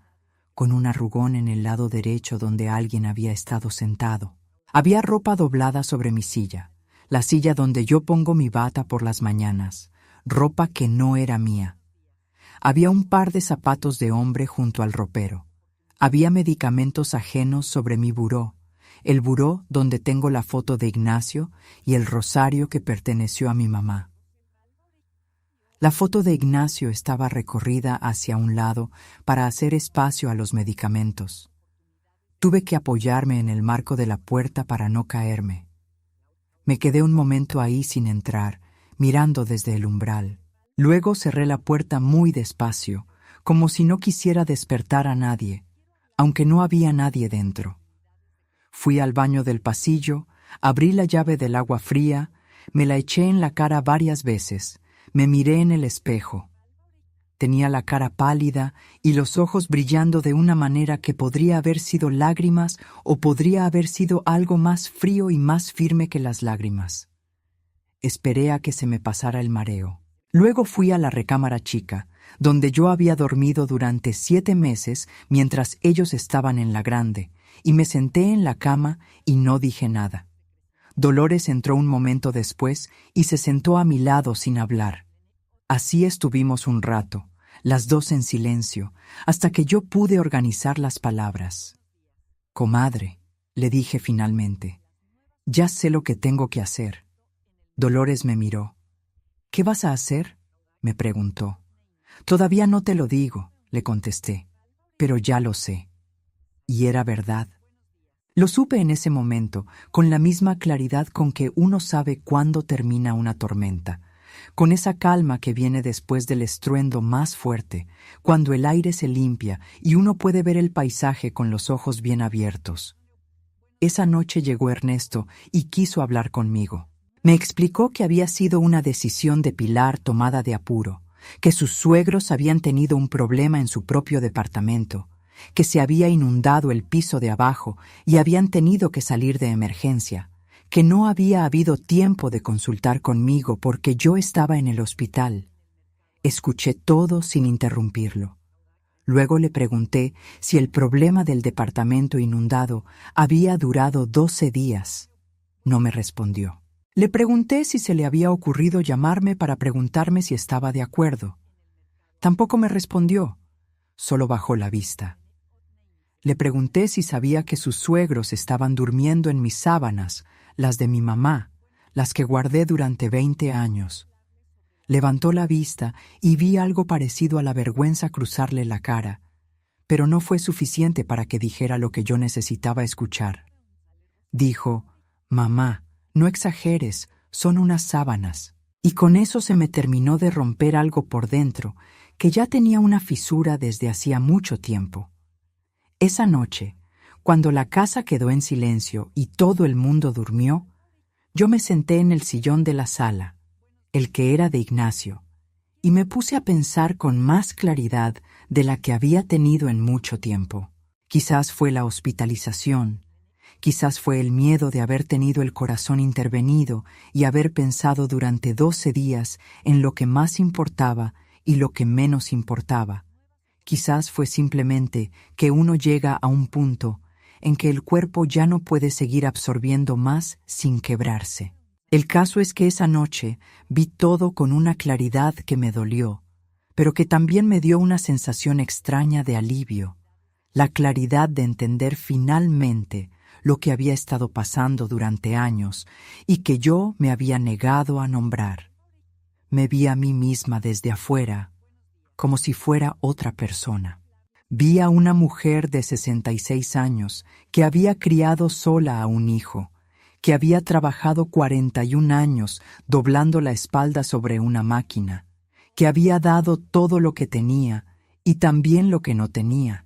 con un arrugón en el lado derecho donde alguien había estado sentado. Había ropa doblada sobre mi silla, la silla donde yo pongo mi bata por las mañanas, ropa que no era mía. Había un par de zapatos de hombre junto al ropero. Había medicamentos ajenos sobre mi buró, el buró donde tengo la foto de Ignacio y el rosario que perteneció a mi mamá. La foto de Ignacio estaba recorrida hacia un lado para hacer espacio a los medicamentos. Tuve que apoyarme en el marco de la puerta para no caerme. Me quedé un momento ahí sin entrar, mirando desde el umbral. Luego cerré la puerta muy despacio, como si no quisiera despertar a nadie, aunque no había nadie dentro. Fui al baño del pasillo, abrí la llave del agua fría, me la eché en la cara varias veces. Me miré en el espejo. Tenía la cara pálida y los ojos brillando de una manera que podría haber sido lágrimas o podría haber sido algo más frío y más firme que las lágrimas. Esperé a que se me pasara el mareo. Luego fui a la recámara chica, donde yo había dormido durante 7 meses mientras ellos estaban en la grande, y me senté en la cama y no dije nada. Dolores entró un momento después y se sentó a mi lado sin hablar. Así estuvimos un rato, las dos en silencio, hasta que yo pude organizar las palabras. «Comadre», le dije finalmente, «ya sé lo que tengo que hacer». Dolores me miró. «¿Qué vas a hacer?», me preguntó. «Todavía no te lo digo», le contesté, «pero ya lo sé». Y era verdad. Lo supe en ese momento, con la misma claridad con que uno sabe cuándo termina una tormenta, con esa calma que viene después del estruendo más fuerte, cuando el aire se limpia y uno puede ver el paisaje con los ojos bien abiertos. Esa noche llegó Ernesto y quiso hablar conmigo. Me explicó que había sido una decisión de Pilar tomada de apuro, que sus suegros habían tenido un problema en su propio departamento, que se había inundado el piso de abajo y habían tenido que salir de emergencia, que no había habido tiempo de consultar conmigo porque yo estaba en el hospital. Escuché todo sin interrumpirlo. Luego le pregunté si el problema del departamento inundado había durado 12 días. No me respondió. Le pregunté si se le había ocurrido llamarme para preguntarme si estaba de acuerdo. Tampoco me respondió, solo bajó la vista. Le pregunté si sabía que sus suegros estaban durmiendo en mis sábanas, las de mi mamá, las que guardé durante 20 años. Levantó la vista y vi algo parecido a la vergüenza cruzarle la cara, pero no fue suficiente para que dijera lo que yo necesitaba escuchar. Dijo, «Mamá, no exageres, son unas sábanas». Y con eso se me terminó de romper algo por dentro, que ya tenía una fisura desde hacía mucho tiempo. Esa noche, cuando la casa quedó en silencio y todo el mundo durmió, yo me senté en el sillón de la sala, el que era de Ignacio, y me puse a pensar con más claridad de la que había tenido en mucho tiempo. Quizás fue la hospitalización, quizás fue el miedo de haber tenido el corazón intervenido y haber pensado durante 12 días en lo que más importaba y lo que menos importaba. Quizás fue simplemente que uno llega a un punto en que el cuerpo ya no puede seguir absorbiendo más sin quebrarse. El caso es que esa noche vi todo con una claridad que me dolió, pero que también me dio una sensación extraña de alivio, la claridad de entender finalmente lo que había estado pasando durante años y que yo me había negado a nombrar. Me vi a mí misma desde afuera, como si fuera otra persona. Vi a una mujer de 66 años que había criado sola a un hijo, que había trabajado 41 años doblando la espalda sobre una máquina, que había dado todo lo que tenía y también lo que no tenía,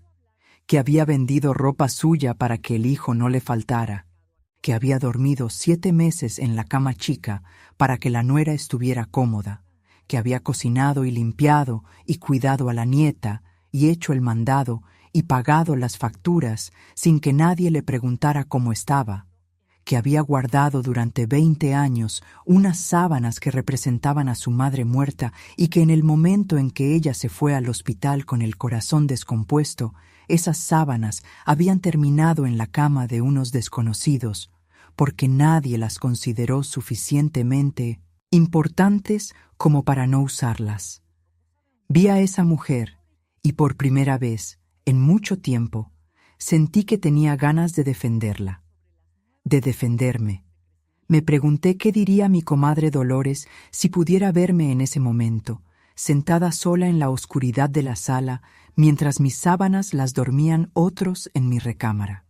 que había vendido ropa suya para que el hijo no le faltara, que había dormido 7 meses en la cama chica para que la nuera estuviera cómoda, que había cocinado y limpiado y cuidado a la nieta y hecho el mandado y pagado las facturas sin que nadie le preguntara cómo estaba, que había guardado durante 20 años unas sábanas que representaban a su madre muerta y que en el momento en que ella se fue al hospital con el corazón descompuesto, esas sábanas habían terminado en la cama de unos desconocidos, porque nadie las consideró suficientemente importantes como para no usarlas. Vi a esa mujer y por primera vez, en mucho tiempo, sentí que tenía ganas de defenderla, de defenderme. Me pregunté qué diría mi comadre Dolores si pudiera verme en ese momento, sentada sola en la oscuridad de la sala, mientras mis sábanas las dormían otros en mi recámara.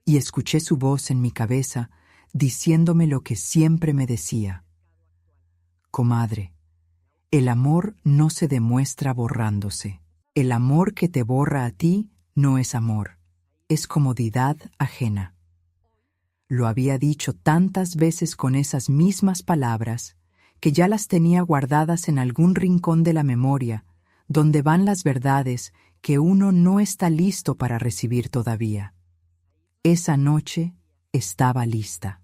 Y escuché su voz en mi cabeza, diciéndome lo que siempre me decía. Comadre, el amor no se demuestra borrándose. El amor que te borra a ti no es amor, es comodidad ajena. Lo había dicho tantas veces con esas mismas palabras que ya las tenía guardadas en algún rincón de la memoria, donde van las verdades que uno no está listo para recibir todavía. Esa noche estaba lista.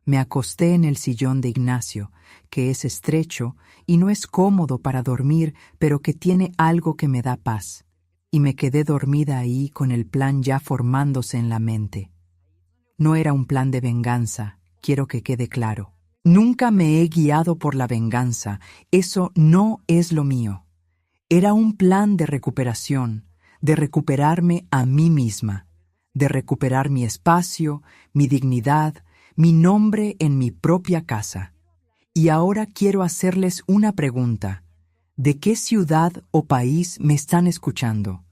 Me acosté en el sillón de Ignacio, que es estrecho y no es cómodo para dormir, pero que tiene algo que me da paz, y me quedé dormida ahí con el plan ya formándose en la mente. No era un plan de venganza, quiero que quede claro. Nunca me he guiado por la venganza, eso no es lo mío. Era un plan de recuperación, de recuperarme a mí misma, de recuperar mi espacio, mi dignidad, mi nombre en mi propia casa. Y ahora quiero hacerles una pregunta. ¿De qué ciudad o país me están escuchando?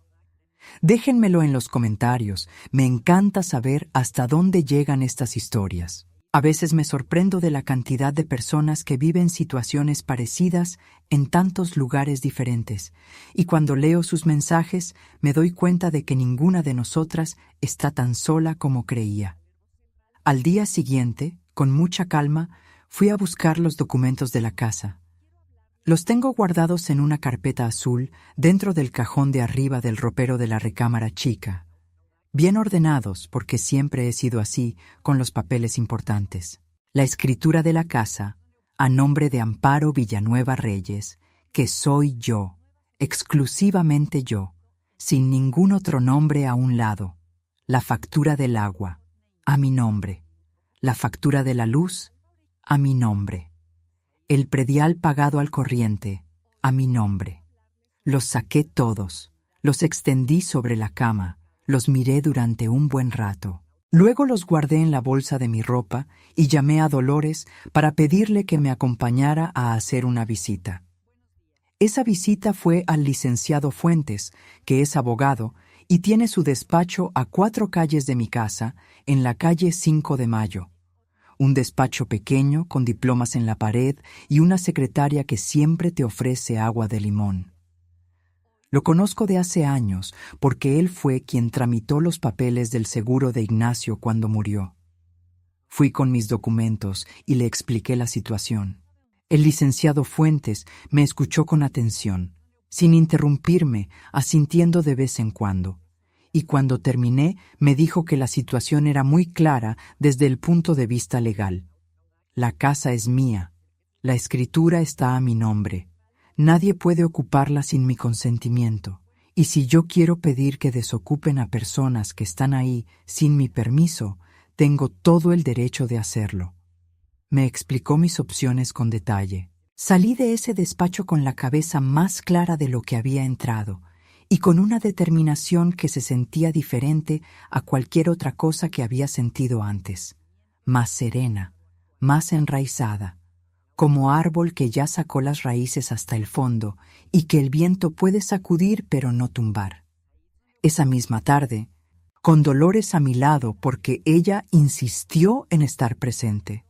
Déjenmelo en los comentarios, me encanta saber hasta dónde llegan estas historias. A veces me sorprendo de la cantidad de personas que viven situaciones parecidas en tantos lugares diferentes, y cuando leo sus mensajes me doy cuenta de que ninguna de nosotras está tan sola como creía. Al día siguiente, con mucha calma, fui a buscar los documentos de la casa. Los tengo guardados en una carpeta azul dentro del cajón de arriba del ropero de la recámara chica. Bien ordenados, porque siempre he sido así con los papeles importantes. La escritura de la casa, a nombre de Amparo Villanueva Reyes, que soy yo, exclusivamente yo, sin ningún otro nombre a un lado. La factura del agua, a mi nombre. La factura de la luz, a mi nombre. El predial pagado al corriente, a mi nombre. Los saqué todos, los extendí sobre la cama, los miré durante un buen rato. Luego los guardé en la bolsa de mi ropa y llamé a Dolores para pedirle que me acompañara a hacer una visita. Esa visita fue al licenciado Fuentes, que es abogado y tiene su despacho a 4 calles de mi casa, en la calle 5 de Mayo. Un despacho pequeño con diplomas en la pared y una secretaria que siempre te ofrece agua de limón. Lo conozco de hace años porque él fue quien tramitó los papeles del seguro de Ignacio cuando murió. Fui con mis documentos y le expliqué la situación. El licenciado Fuentes me escuchó con atención, sin interrumpirme, asintiendo de vez en cuando. Y cuando terminé me dijo que la situación era muy clara desde el punto de vista legal. La casa es mía, la escritura está a mi nombre. Nadie puede ocuparla sin mi consentimiento, y si yo quiero pedir que desocupen a personas que están ahí sin mi permiso, tengo todo el derecho de hacerlo. Me explicó mis opciones con detalle. Salí de ese despacho con la cabeza más clara de lo que había entrado, y con una determinación que se sentía diferente a cualquier otra cosa que había sentido antes, más serena, más enraizada, como árbol que ya sacó las raíces hasta el fondo y que el viento puede sacudir pero no tumbar. Esa misma tarde, con Dolores a mi lado porque ella insistió en estar presente,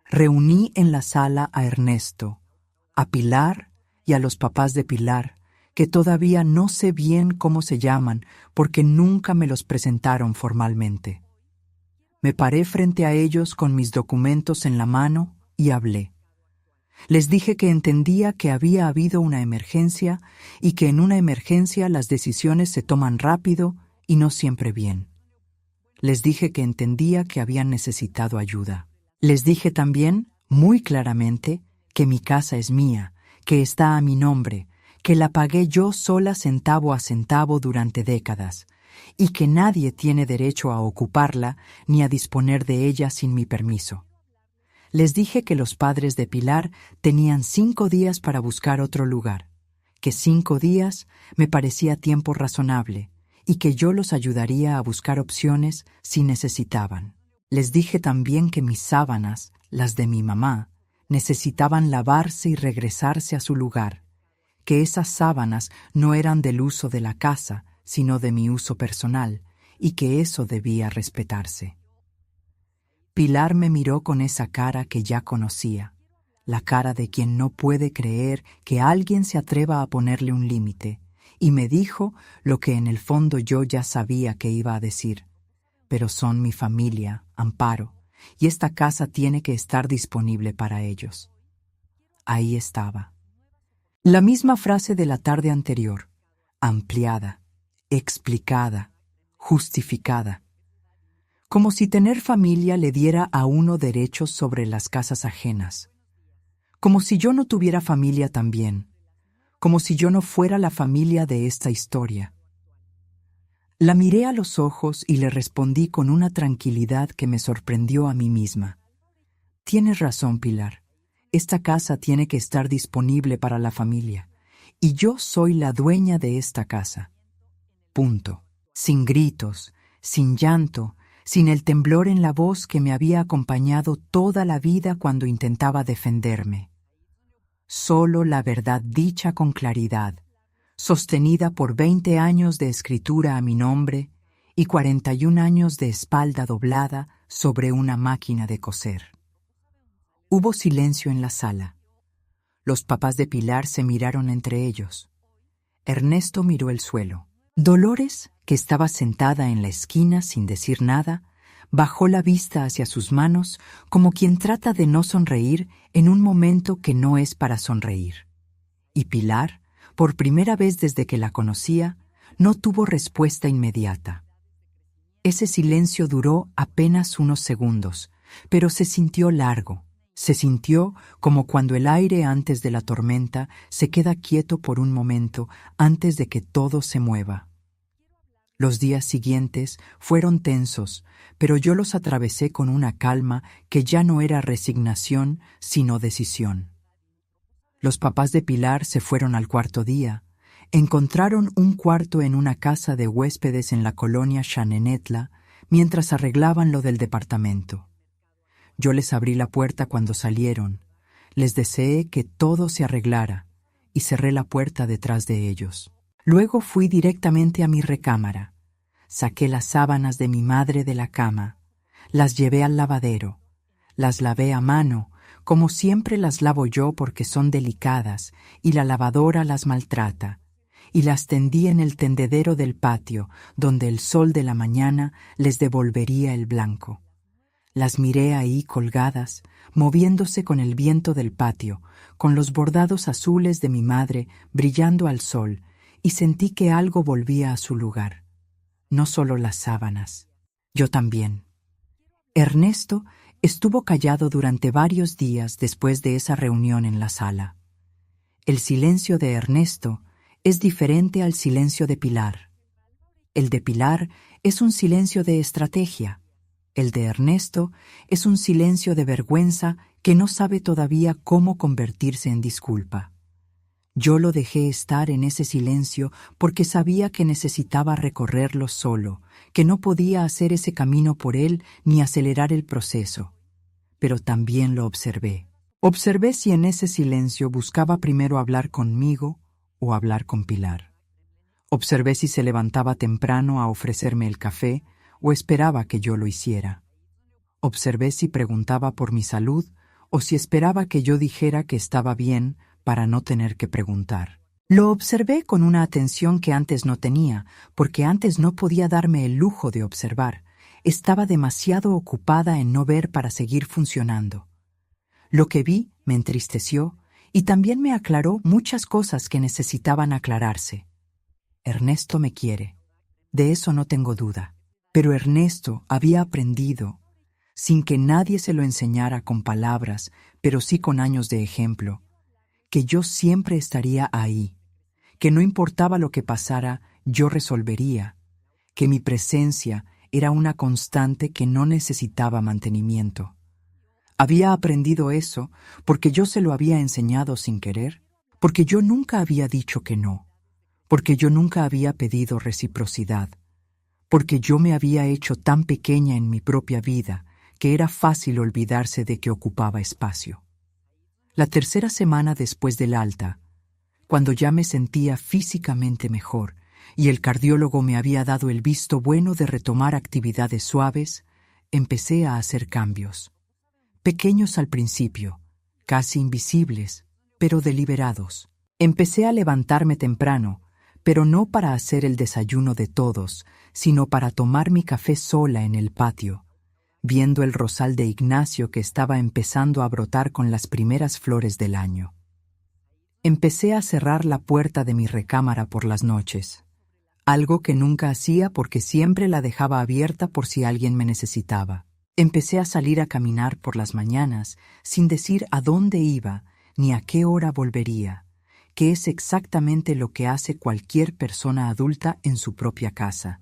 reuní en la sala a Ernesto, a Pilar y a los papás de Pilar, que todavía no sé bien cómo se llaman porque nunca me los presentaron formalmente. Me paré frente a ellos con mis documentos en la mano y hablé. Les dije que entendía que había habido una emergencia y que en una emergencia las decisiones se toman rápido y no siempre bien. Les dije que entendía que habían necesitado ayuda. Les dije también, muy claramente, que mi casa es mía, que está a mi nombre, que la pagué yo sola centavo a centavo durante décadas, y que nadie tiene derecho a ocuparla ni a disponer de ella sin mi permiso. Les dije que los padres de Pilar tenían 5 días para buscar otro lugar, que 5 días me parecía tiempo razonable y que yo los ayudaría a buscar opciones si necesitaban. Les dije también que mis sábanas, las de mi mamá, necesitaban lavarse y regresarse a su lugar, que esas sábanas no eran del uso de la casa, sino de mi uso personal, y que eso debía respetarse. Pilar me miró con esa cara que ya conocía, la cara de quien no puede creer que alguien se atreva a ponerle un límite, y me dijo lo que en el fondo yo ya sabía que iba a decir. Pero son mi familia, Amparo, y esta casa tiene que estar disponible para ellos. Ahí estaba. La misma frase de la tarde anterior, ampliada, explicada, justificada. Como si tener familia le diera a uno derechos sobre las casas ajenas. Como si yo no tuviera familia también. Como si yo no fuera la familia de esta historia. La miré a los ojos y le respondí con una tranquilidad que me sorprendió a mí misma. Tienes razón, Pilar. Esta casa tiene que estar disponible para la familia. Y yo soy la dueña de esta casa. Punto. Sin gritos, sin llanto, sin el temblor en la voz que me había acompañado toda la vida cuando intentaba defenderme. Solo la verdad dicha con claridad, sostenida por 20 años de escritura a mi nombre y 41 años de espalda doblada sobre una máquina de coser. Hubo silencio en la sala. Los papás de Pilar se miraron entre ellos. Ernesto miró el suelo. Dolores, que estaba sentada en la esquina sin decir nada, bajó la vista hacia sus manos como quien trata de no sonreír en un momento que no es para sonreír. Y Pilar, por primera vez desde que la conocía, no tuvo respuesta inmediata. Ese silencio duró apenas unos segundos, pero se sintió largo. Se sintió como cuando el aire antes de la tormenta se queda quieto por un momento antes de que todo se mueva. Los días siguientes fueron tensos, pero yo los atravesé con una calma que ya no era resignación, sino decisión. Los papás de Pilar se fueron al cuarto día. Encontraron un cuarto en una casa de huéspedes en la colonia Xanenetla mientras arreglaban lo del departamento. Yo les abrí la puerta cuando salieron, les deseé que todo se arreglara y cerré la puerta detrás de ellos. Luego fui directamente a mi recámara. Saqué las sábanas de mi madre de la cama, las llevé al lavadero, las lavé a mano, como siempre las lavo yo porque son delicadas y la lavadora las maltrata, y las tendí en el tendedero del patio, donde el sol de la mañana les devolvería el blanco. Las miré ahí colgadas, moviéndose con el viento del patio, con los bordados azules de mi madre brillando al sol, y sentí que algo volvía a su lugar. No solo las sábanas, yo también. Ernesto estuvo callado durante varios días después de esa reunión en la sala. El silencio de Ernesto es diferente al silencio de Pilar. El de Pilar es un silencio de estrategia. El de Ernesto es un silencio de vergüenza que no sabe todavía cómo convertirse en disculpa. Yo lo dejé estar en ese silencio porque sabía que necesitaba recorrerlo solo, que no podía hacer ese camino por él ni acelerar el proceso. Pero también lo observé. Observé si en ese silencio buscaba primero hablar conmigo o hablar con Pilar. Observé si se levantaba temprano a ofrecerme el café o esperaba que yo lo hiciera. Observé si preguntaba por mi salud o si esperaba que yo dijera que estaba bien para no tener que preguntar. Lo observé con una atención que antes no tenía, porque antes no podía darme el lujo de observar. Estaba demasiado ocupada en no ver para seguir funcionando. Lo que vi me entristeció y también me aclaró muchas cosas que necesitaban aclararse. Ernesto me quiere, de eso no tengo duda. Pero Ernesto había aprendido, sin que nadie se lo enseñara con palabras, pero sí con años de ejemplo, que yo siempre estaría ahí, que no importaba lo que pasara, yo resolvería, que mi presencia era una constante que no necesitaba mantenimiento. Había aprendido eso porque yo se lo había enseñado sin querer, porque yo nunca había dicho que no, porque yo nunca había pedido reciprocidad, porque yo me había hecho tan pequeña en mi propia vida que era fácil olvidarse de que ocupaba espacio. La tercera semana después del alta, cuando ya me sentía físicamente mejor y el cardiólogo me había dado el visto bueno de retomar actividades suaves, empecé a hacer cambios. Pequeños al principio, casi invisibles, pero deliberados. Empecé a levantarme temprano, pero no para hacer el desayuno de todos, sino para tomar mi café sola en el patio, viendo el rosal de Ignacio que estaba empezando a brotar con las primeras flores del año. Empecé a cerrar la puerta de mi recámara por las noches, algo que nunca hacía porque siempre la dejaba abierta por si alguien me necesitaba. Empecé a salir a caminar por las mañanas sin decir a dónde iba ni a qué hora volvería, que es exactamente lo que hace cualquier persona adulta en su propia casa.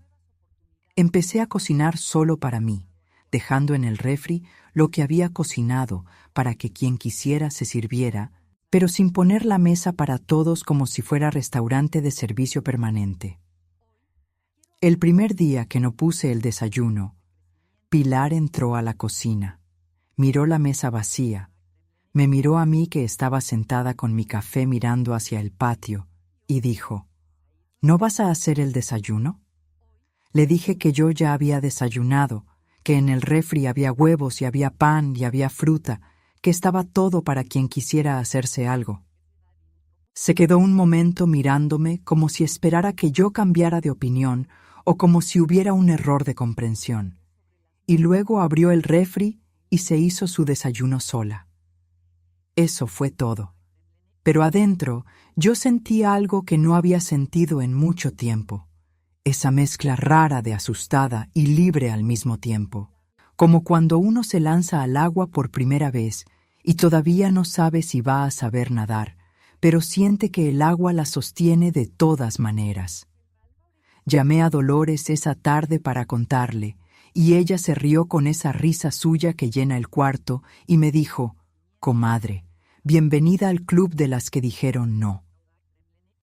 Empecé a cocinar solo para mí, dejando en el refri lo que había cocinado para que quien quisiera se sirviera, pero sin poner la mesa para todos como si fuera restaurante de servicio permanente. El primer día que no puse el desayuno, Pilar entró a la cocina, miró la mesa vacía, me miró a mí que estaba sentada con mi café mirando hacia el patio y dijo: ¿No vas a hacer el desayuno? Le dije que yo ya había desayunado, que en el refri había huevos y había pan y había fruta, que estaba todo para quien quisiera hacerse algo. Se quedó un momento mirándome como si esperara que yo cambiara de opinión o como si hubiera un error de comprensión, y luego abrió el refri y se hizo su desayuno sola. Eso fue todo. Pero adentro yo sentía algo que no había sentido en mucho tiempo, esa mezcla rara de asustada y libre al mismo tiempo, como cuando uno se lanza al agua por primera vez y todavía no sabe si va a saber nadar, pero siente que el agua la sostiene de todas maneras. Llamé a Dolores esa tarde para contarle, y ella se rió con esa risa suya que llena el cuarto y me dijo: «Comadre, bienvenida al club de las que dijeron no».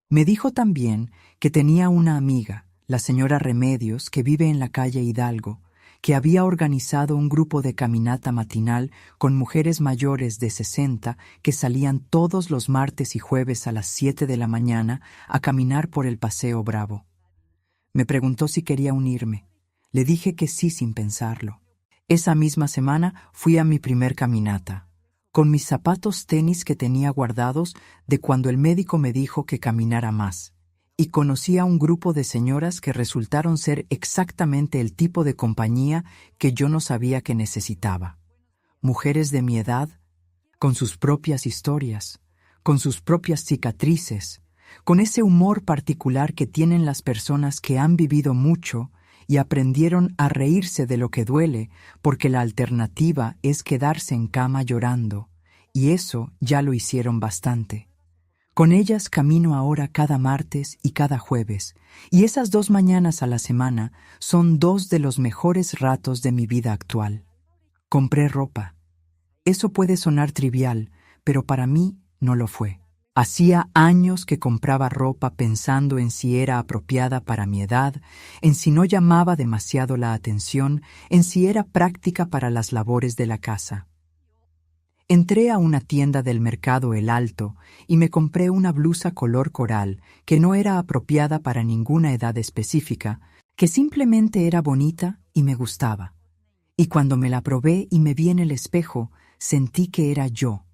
Me dijo también que tenía una amiga, la señora Remedios, que vive en la calle Hidalgo, que había organizado un grupo de caminata matinal con mujeres mayores de 60 que salían todos los martes y jueves a las 7 de la mañana a caminar por el Paseo Bravo. Me preguntó si quería unirme. Le dije que sí sin pensarlo. Esa misma semana fui a mi primer caminata, con mis zapatos tenis que tenía guardados de cuando el médico me dijo que caminara más, y conocí a un grupo de señoras que resultaron ser exactamente el tipo de compañía que yo no sabía que necesitaba. Mujeres de mi edad, con sus propias historias, con sus propias cicatrices, con ese humor particular que tienen las personas que han vivido mucho y aprendieron a reírse de lo que duele, porque la alternativa es quedarse en cama llorando, y eso ya lo hicieron bastante. Con ellas camino ahora cada martes y cada jueves, y esas 2 mañanas a la semana son 2 de los mejores ratos de mi vida actual. Compré ropa. Eso puede sonar trivial, pero para mí no lo fue. Hacía años que compraba ropa pensando en si era apropiada para mi edad, en si no llamaba demasiado la atención, en si era práctica para las labores de la casa. Entré a una tienda del mercado El Alto y me compré una blusa color coral que no era apropiada para ninguna edad específica, que simplemente era bonita y me gustaba. Y cuando me la probé y me vi en el espejo, sentí que era yo,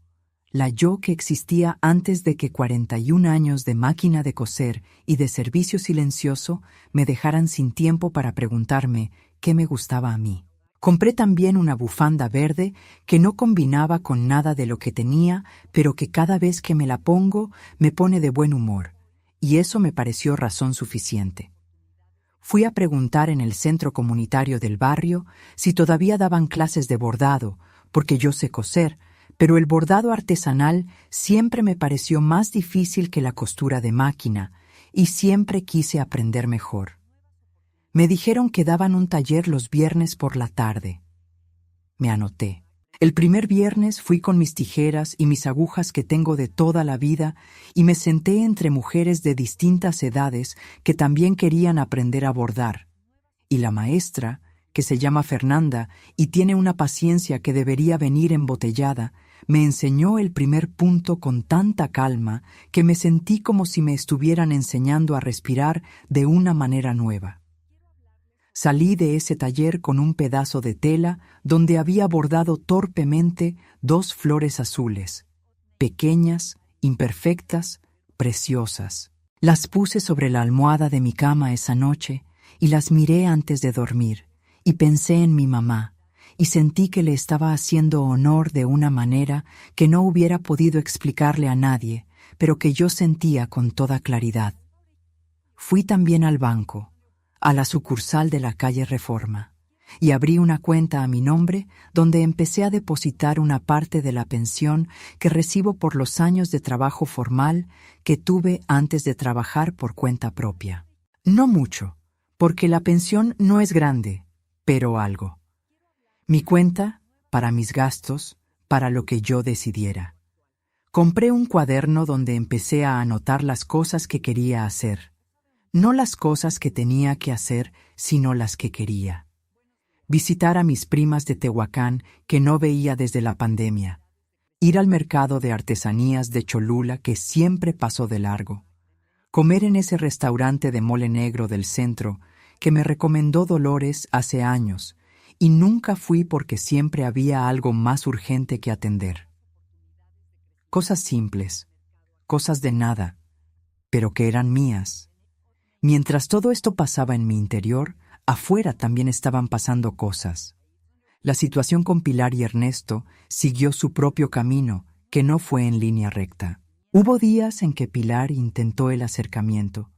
la yo que existía antes de que 41 años de máquina de coser y de servicio silencioso me dejaran sin tiempo para preguntarme qué me gustaba a mí. Compré también una bufanda verde que no combinaba con nada de lo que tenía, pero que cada vez que me la pongo me pone de buen humor, y eso me pareció razón suficiente. Fui a preguntar en el centro comunitario del barrio si todavía daban clases de bordado, porque yo sé coser, pero el bordado artesanal siempre me pareció más difícil que la costura de máquina, y siempre quise aprender mejor. Me dijeron que daban un taller los viernes por la tarde. Me anoté. El primer viernes fui con mis tijeras y mis agujas que tengo de toda la vida y me senté entre mujeres de distintas edades que también querían aprender a bordar. Y la maestra, que se llama Fernanda y tiene una paciencia que debería venir embotellada, me enseñó el primer punto con tanta calma que me sentí como si me estuvieran enseñando a respirar de una manera nueva. Salí de ese taller con un pedazo de tela donde había bordado torpemente 2 flores azules, pequeñas, imperfectas, preciosas. Las puse sobre la almohada de mi cama esa noche y las miré antes de dormir, y pensé en mi mamá, y sentí que le estaba haciendo honor de una manera que no hubiera podido explicarle a nadie, pero que yo sentía con toda claridad. Fui también al banco, a la sucursal de la calle Reforma, y abrí una cuenta a mi nombre donde empecé a depositar una parte de la pensión que recibo por los años de trabajo formal que tuve antes de trabajar por cuenta propia. No mucho, porque la pensión no es grande, pero algo. Mi cuenta, para mis gastos, para lo que yo decidiera. Compré un cuaderno donde empecé a anotar las cosas que quería hacer. No las cosas que tenía que hacer, sino las que quería. Visitar a mis primas de Tehuacán, que no veía desde la pandemia. Ir al mercado de artesanías de Cholula, que siempre pasó de largo. comer en ese restaurante de mole negro del centro que me recomendó Dolores hace años, y nunca fui porque siempre había algo más urgente que atender. Cosas simples, cosas de nada, pero que eran mías. Mientras todo esto pasaba en mi interior, afuera también estaban pasando cosas. La situación con Pilar y Ernesto siguió su propio camino, que no fue en línea recta. Hubo días en que Pilar intentó el acercamiento,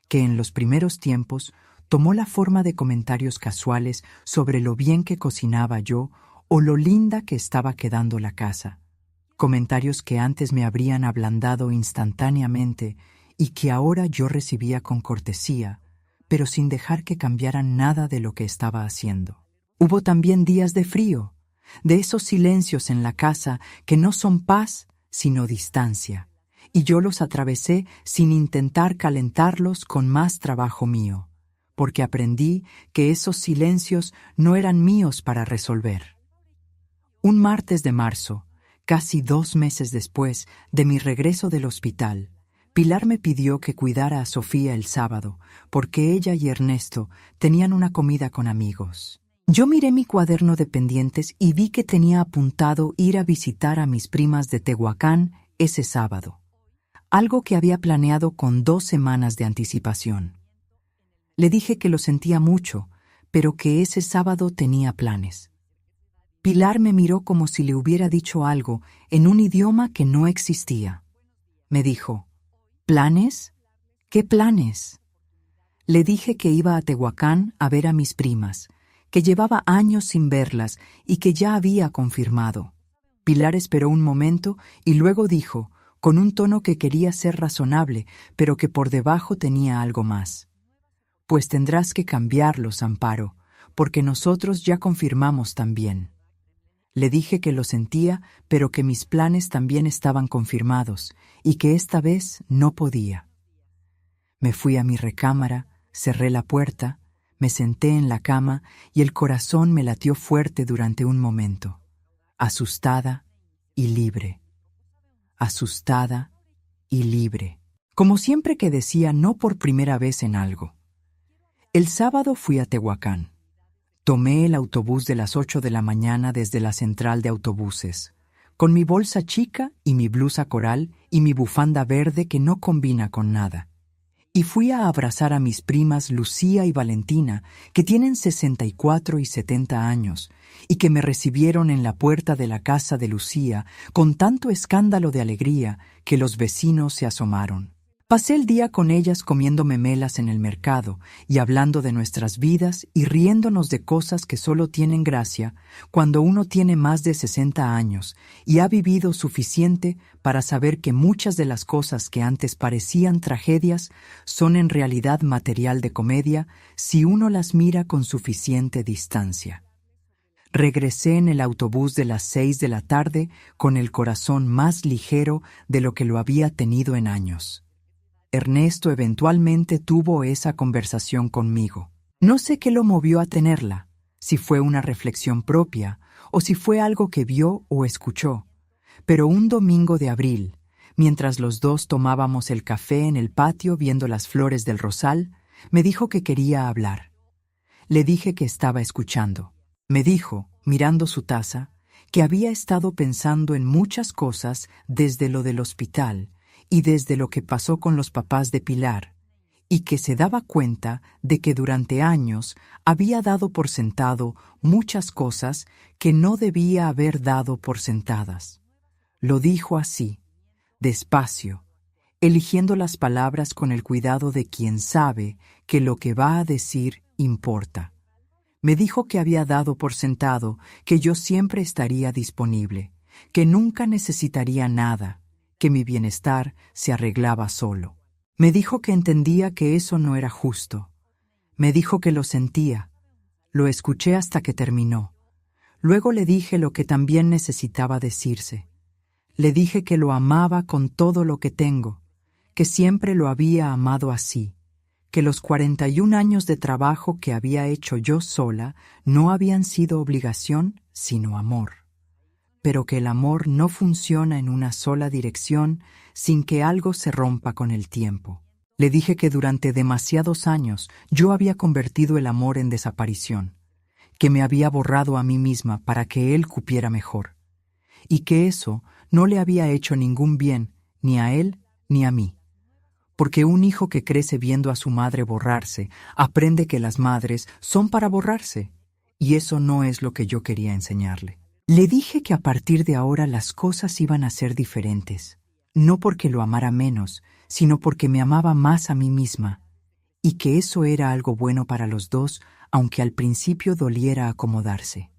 que en los primeros tiempos tomó la forma de comentarios casuales sobre lo bien que cocinaba yo o lo linda que estaba quedando la casa. Comentarios que antes me habrían ablandado instantáneamente y que ahora yo recibía con cortesía, pero sin dejar que cambiaran nada de lo que estaba haciendo. Hubo también días de frío, de esos silencios en la casa que no son paz, sino distancia, y yo los atravesé sin intentar calentarlos con más trabajo mío, porque aprendí que esos silencios no eran míos para resolver. Un martes de marzo, casi 2 meses después de mi regreso del hospital, Pilar me pidió que cuidara a Sofía el sábado, porque ella y Ernesto tenían una comida con amigos. Yo miré mi cuaderno de pendientes y vi que tenía apuntado ir a visitar a mis primas de Tehuacán ese sábado, algo que había planeado con 2 semanas de anticipación. Le dije que lo sentía mucho, pero que ese sábado tenía planes. Pilar me miró como si le hubiera dicho algo en un idioma que no existía. Me dijo, ¿planes? ¿Qué planes? Le dije que iba a Tehuacán a ver a mis primas, que llevaba años sin verlas y que ya había confirmado. Pilar esperó un momento y luego dijo, con un tono que quería ser razonable, pero que por debajo tenía algo más. Pues tendrás que cambiarlos, Amparo, porque nosotros ya confirmamos también. Le dije que lo sentía, pero que mis planes también estaban confirmados y que esta vez no podía. Me fui a mi recámara, cerré la puerta, me senté en la cama y el corazón me latió fuerte durante un momento, asustada y libre. Asustada y libre, como siempre que decía no por primera vez en algo. El sábado fui a Tehuacán. Tomé el autobús de las 8 de la mañana desde la central de autobuses, con mi bolsa chica y mi blusa coral y mi bufanda verde que no combina con nada. Y fui a abrazar a mis primas Lucía y Valentina, que tienen 64 y 70 años, y que me recibieron en la puerta de la casa de Lucía con tanto escándalo de alegría que los vecinos se asomaron. Pasé el día con ellas comiendo memelas en el mercado y hablando de nuestras vidas y riéndonos de cosas que solo tienen gracia cuando uno tiene más de 60 años y ha vivido suficiente para saber que muchas de las cosas que antes parecían tragedias son en realidad material de comedia si uno las mira con suficiente distancia. Regresé en el autobús de las 6 de la tarde con el corazón más ligero de lo que lo había tenido en años. Ernesto eventualmente tuvo esa conversación conmigo. No sé qué lo movió a tenerla, si fue una reflexión propia o si fue algo que vio o escuchó, pero un domingo de abril, mientras los dos tomábamos el café en el patio viendo las flores del rosal, me dijo que quería hablar. Le dije que estaba escuchando. Me dijo, mirando su taza, que había estado pensando en muchas cosas desde lo del hospital y desde lo que pasó con los papás de Pilar, y que se daba cuenta de que durante años había dado por sentado muchas cosas que no debía haber dado por sentadas. Lo dijo así, despacio, eligiendo las palabras con el cuidado de quien sabe que lo que va a decir importa. Me dijo que había dado por sentado que yo siempre estaría disponible, que nunca necesitaría nada, que mi bienestar se arreglaba solo. Me dijo que entendía que eso no era justo. Me dijo que lo sentía. Lo escuché hasta que terminó. Luego le dije lo que también necesitaba decirse. Le dije que lo amaba con todo lo que tengo, que siempre lo había amado así, que los 41 años de trabajo que había hecho yo sola no habían sido obligación, sino amor, pero que el amor no funciona en una sola dirección sin que algo se rompa con el tiempo. Le dije que durante demasiados años yo había convertido el amor en desaparición, que me había borrado a mí misma para que él cupiera mejor, y que eso no le había hecho ningún bien ni a él ni a mí. Porque un hijo que crece viendo a su madre borrarse, aprende que las madres son para borrarse, y eso no es lo que yo quería enseñarle. Le dije que a partir de ahora las cosas iban a ser diferentes, no porque lo amara menos, sino porque me amaba más a mí misma, y que eso era algo bueno para los dos, aunque al principio doliera acomodarse.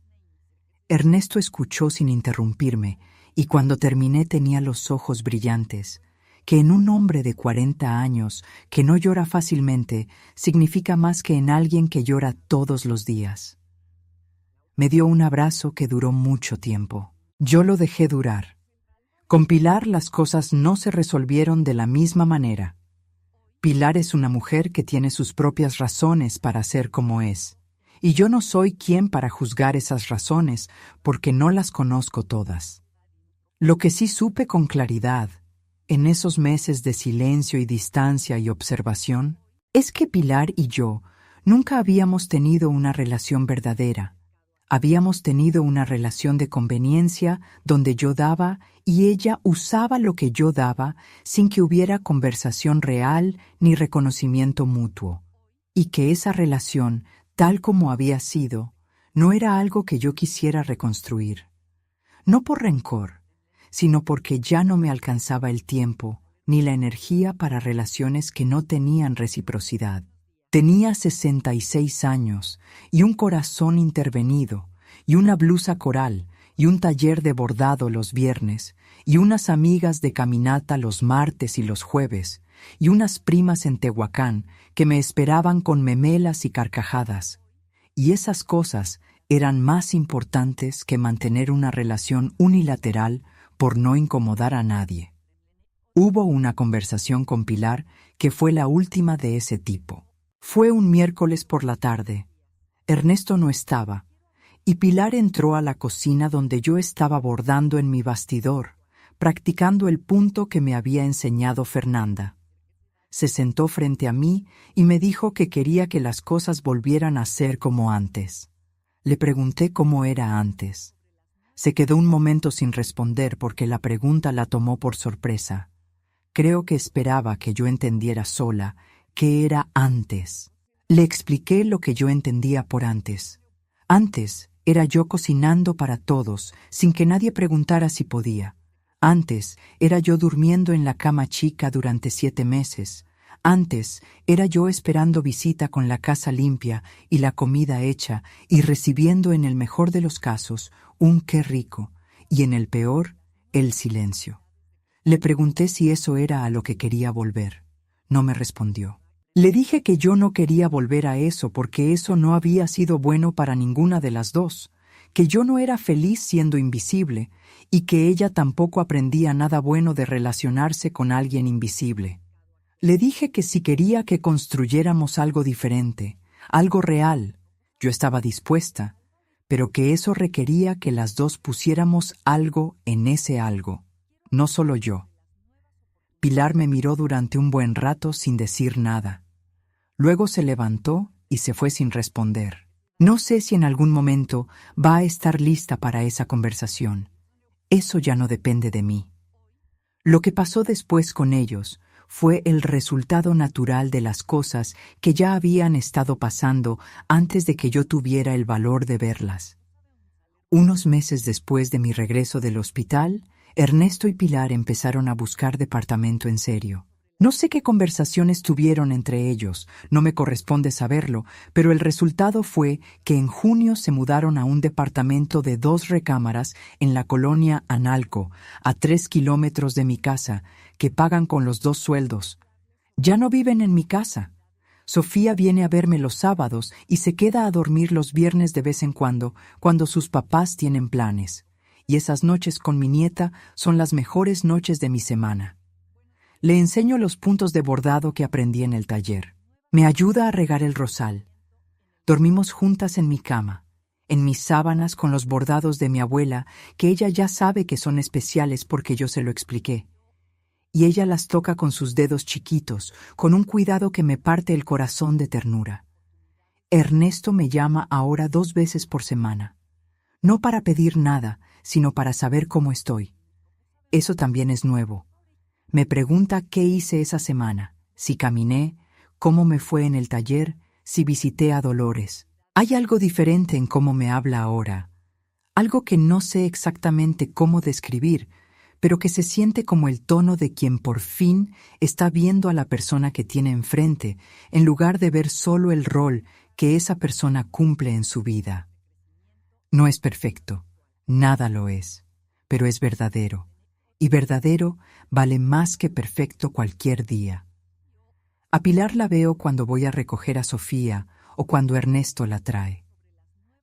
Ernesto escuchó sin interrumpirme, y cuando terminé tenía los ojos brillantes, que en un hombre de 40 años que no llora fácilmente significa más que en alguien que llora todos los días. Me dio un abrazo que duró mucho tiempo. Yo lo dejé durar. Con Pilar las cosas no se resolvieron de la misma manera. Pilar es una mujer que tiene sus propias razones para ser como es, y yo no soy quien para juzgar esas razones porque no las conozco todas. Lo que sí supe con claridad, en esos meses de silencio y distancia y observación, es que Pilar y yo nunca habíamos tenido una relación verdadera. Habíamos tenido una relación de conveniencia donde yo daba y ella usaba lo que yo daba sin que hubiera conversación real ni reconocimiento mutuo. Y que esa relación, tal como había sido, no era algo que yo quisiera reconstruir. No por rencor, sino porque ya no me alcanzaba el tiempo ni la energía para relaciones que no tenían reciprocidad. Tenía 66 años y un corazón intervenido, y una blusa coral, y un taller de bordado los viernes, y unas amigas de caminata los martes y los jueves, y unas primas en Tehuacán que me esperaban con memelas y carcajadas. Y esas cosas eran más importantes que mantener una relación unilateral por no incomodar a nadie. Hubo una conversación con Pilar que fue la última de ese tipo. Fue un miércoles por la tarde. Ernesto no estaba, y Pilar entró a la cocina donde yo estaba bordando en mi bastidor, practicando el punto que me había enseñado Fernanda. Se sentó frente a mí y me dijo que quería que las cosas volvieran a ser como antes. Le pregunté cómo era antes. Se quedó un momento sin responder porque la pregunta la tomó por sorpresa. Creo que esperaba que yo entendiera sola qué era antes. Le expliqué lo que yo entendía por antes. Antes era yo cocinando para todos, sin que nadie preguntara si podía. Antes era yo durmiendo en la cama chica durante 7 meses. Antes era yo esperando visita con la casa limpia y la comida hecha y recibiendo en el mejor de los casos un qué rico y en el peor el silencio. Le pregunté si eso era a lo que quería volver. No me respondió. Le dije que yo no quería volver a eso porque eso no había sido bueno para ninguna de las dos, que yo no era feliz siendo invisible y que ella tampoco aprendía nada bueno de relacionarse con alguien invisible. Le dije que si quería que construyéramos algo diferente, algo real, yo estaba dispuesta, pero que eso requería que las dos pusiéramos algo en ese algo, no solo yo. Pilar me miró durante un buen rato sin decir nada. Luego se levantó y se fue sin responder. No sé si en algún momento va a estar lista para esa conversación. Eso ya no depende de mí. Lo que pasó después con ellos fue el resultado natural de las cosas que ya habían estado pasando antes de que yo tuviera el valor de verlas. Unos meses después de mi regreso del hospital, Ernesto y Pilar empezaron a buscar departamento en serio. No sé qué conversaciones tuvieron entre ellos, no me corresponde saberlo, pero el resultado fue que en junio se mudaron a un departamento de 2 recámaras en la colonia Analco, a 3 kilómetros de mi casa, que pagan con los 2 sueldos. Ya no viven en mi casa. Sofía viene a verme los sábados y se queda a dormir los viernes de vez en cuando sus papás tienen planes. Y esas noches con mi nieta son las mejores noches de mi semana. Le enseño los puntos de bordado que aprendí en el taller. Me ayuda a regar el rosal. Dormimos juntas en mi cama, en mis sábanas con los bordados de mi abuela, que ella ya sabe que son especiales porque yo se lo expliqué. y ella las toca con sus dedos chiquitos, con un cuidado que me parte el corazón de ternura. Ernesto me llama ahora 2 veces por semana, no para pedir nada, sino para saber cómo estoy. Eso también es nuevo. Me pregunta qué hice esa semana, si caminé, cómo me fue en el taller, si visité a Dolores. Hay algo diferente en cómo me habla ahora, algo que no sé exactamente cómo describir, pero que se siente como el tono de quien por fin está viendo a la persona que tiene enfrente, en lugar de ver solo el rol que esa persona cumple en su vida. No es perfecto, nada lo es, pero es verdadero, y verdadero vale más que perfecto cualquier día. A Pilar la veo cuando voy a recoger a Sofía o cuando Ernesto la trae.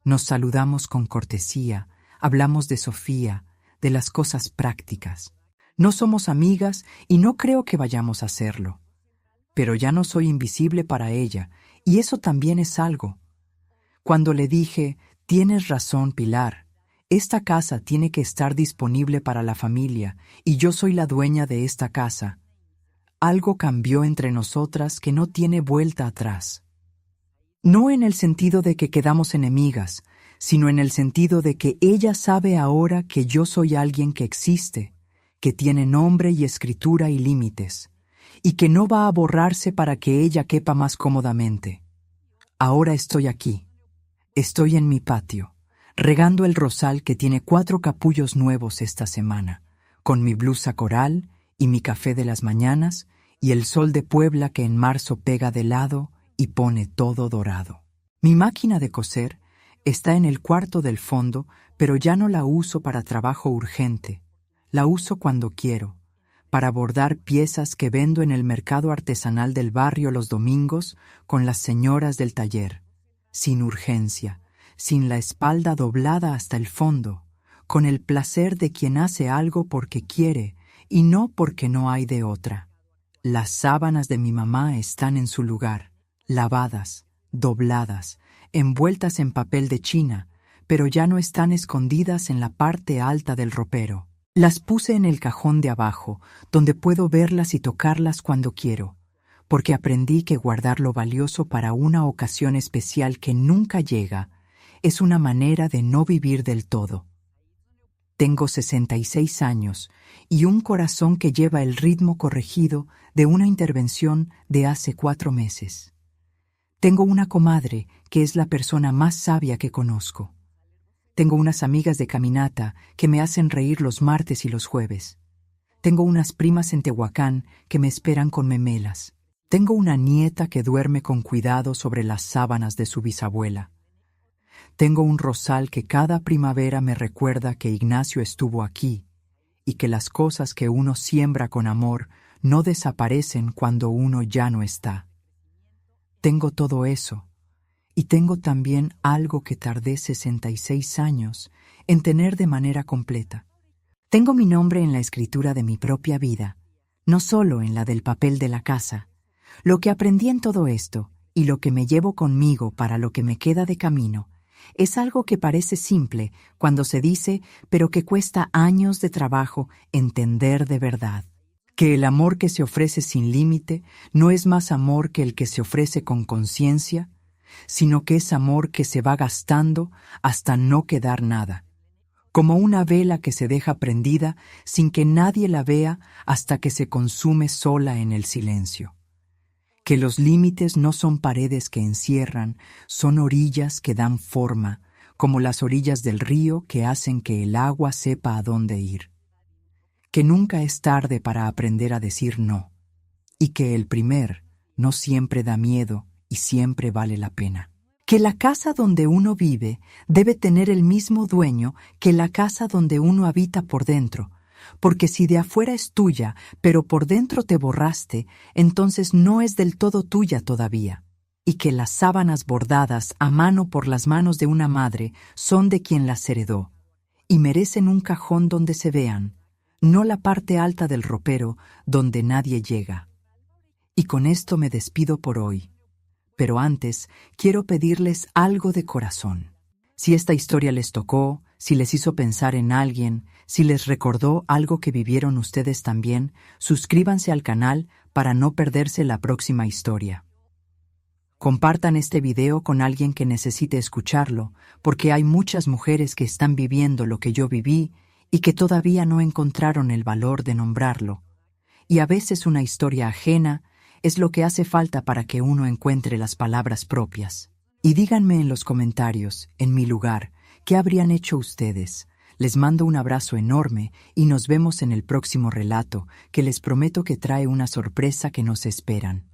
Nos saludamos con cortesía, hablamos de Sofía, de las cosas prácticas. No somos amigas y no creo que vayamos a serlo. Pero ya no soy invisible para ella, y eso también es algo. Cuando le dije, tienes razón, Pilar, esta casa tiene que estar disponible para la familia, y yo soy la dueña de esta casa, algo cambió entre nosotras que no tiene vuelta atrás. No en el sentido de que quedamos enemigas, sino en el sentido de que ella sabe ahora que yo soy alguien que existe, que tiene nombre y escritura y límites, y que no va a borrarse para que ella quepa más cómodamente. Ahora estoy aquí. Estoy en mi patio, regando el rosal que tiene 4 capullos nuevos esta semana, con mi blusa coral y mi café de las mañanas y el sol de Puebla que en marzo pega de lado y pone todo dorado. Mi máquina de coser está en el cuarto del fondo, pero ya no la uso para trabajo urgente. La uso cuando quiero, para bordar piezas que vendo en el mercado artesanal del barrio los domingos con las señoras del taller, sin urgencia, sin la espalda doblada hasta el fondo, con el placer de quien hace algo porque quiere y no porque no hay de otra. Las sábanas de mi mamá están en su lugar, lavadas, dobladas, envueltas en papel de China, pero ya no están escondidas en la parte alta del ropero. Las puse en el cajón de abajo, donde puedo verlas y tocarlas cuando quiero, porque aprendí que guardar lo valioso para una ocasión especial que nunca llega es una manera de no vivir del todo. Tengo 66 años y un corazón que lleva el ritmo corregido de una intervención de hace 4 meses. Tengo una comadre que es la persona más sabia que conozco. Tengo unas amigas de caminata que me hacen reír los martes y los jueves. Tengo unas primas en Tehuacán que me esperan con memelas. Tengo una nieta que duerme con cuidado sobre las sábanas de su bisabuela. Tengo un rosal que cada primavera me recuerda que Ignacio estuvo aquí y que las cosas que uno siembra con amor no desaparecen cuando uno ya no está. Tengo todo eso, y tengo también algo que tardé 66 años en tener de manera completa. Tengo mi nombre en la escritura de mi propia vida, no solo en la del papel de la casa. Lo que aprendí en todo esto, y lo que me llevo conmigo para lo que me queda de camino, es algo que parece simple cuando se dice, pero que cuesta años de trabajo entender de verdad. Que el amor que se ofrece sin límite no es más amor que el que se ofrece con conciencia, sino que es amor que se va gastando hasta no quedar nada, como una vela que se deja prendida sin que nadie la vea hasta que se consume sola en el silencio. Que los límites no son paredes que encierran, son orillas que dan forma, como las orillas del río que hacen que el agua sepa a dónde ir. Que nunca es tarde para aprender a decir no, y que el primer no siempre da miedo y siempre vale la pena. Que la casa donde uno vive debe tener el mismo dueño que la casa donde uno habita por dentro, porque si de afuera es tuya, pero por dentro te borraste, entonces no es del todo tuya todavía. Y que las sábanas bordadas a mano por las manos de una madre son de quien las heredó, y merecen un cajón donde se vean, no la parte alta del ropero donde nadie llega. Y con esto me despido por hoy. Pero antes quiero pedirles algo de corazón. Si esta historia les tocó, si les hizo pensar en alguien, si les recordó algo que vivieron ustedes también, suscríbanse al canal para no perderse la próxima historia. Compartan este video con alguien que necesite escucharlo, porque hay muchas mujeres que están viviendo lo que yo viví y que todavía no encontraron el valor de nombrarlo. Y a veces una historia ajena es lo que hace falta para que uno encuentre las palabras propias. Y díganme en los comentarios, en mi lugar, ¿qué habrían hecho ustedes? Les mando un abrazo enorme y nos vemos en el próximo relato, que les prometo que trae una sorpresa que no se esperan.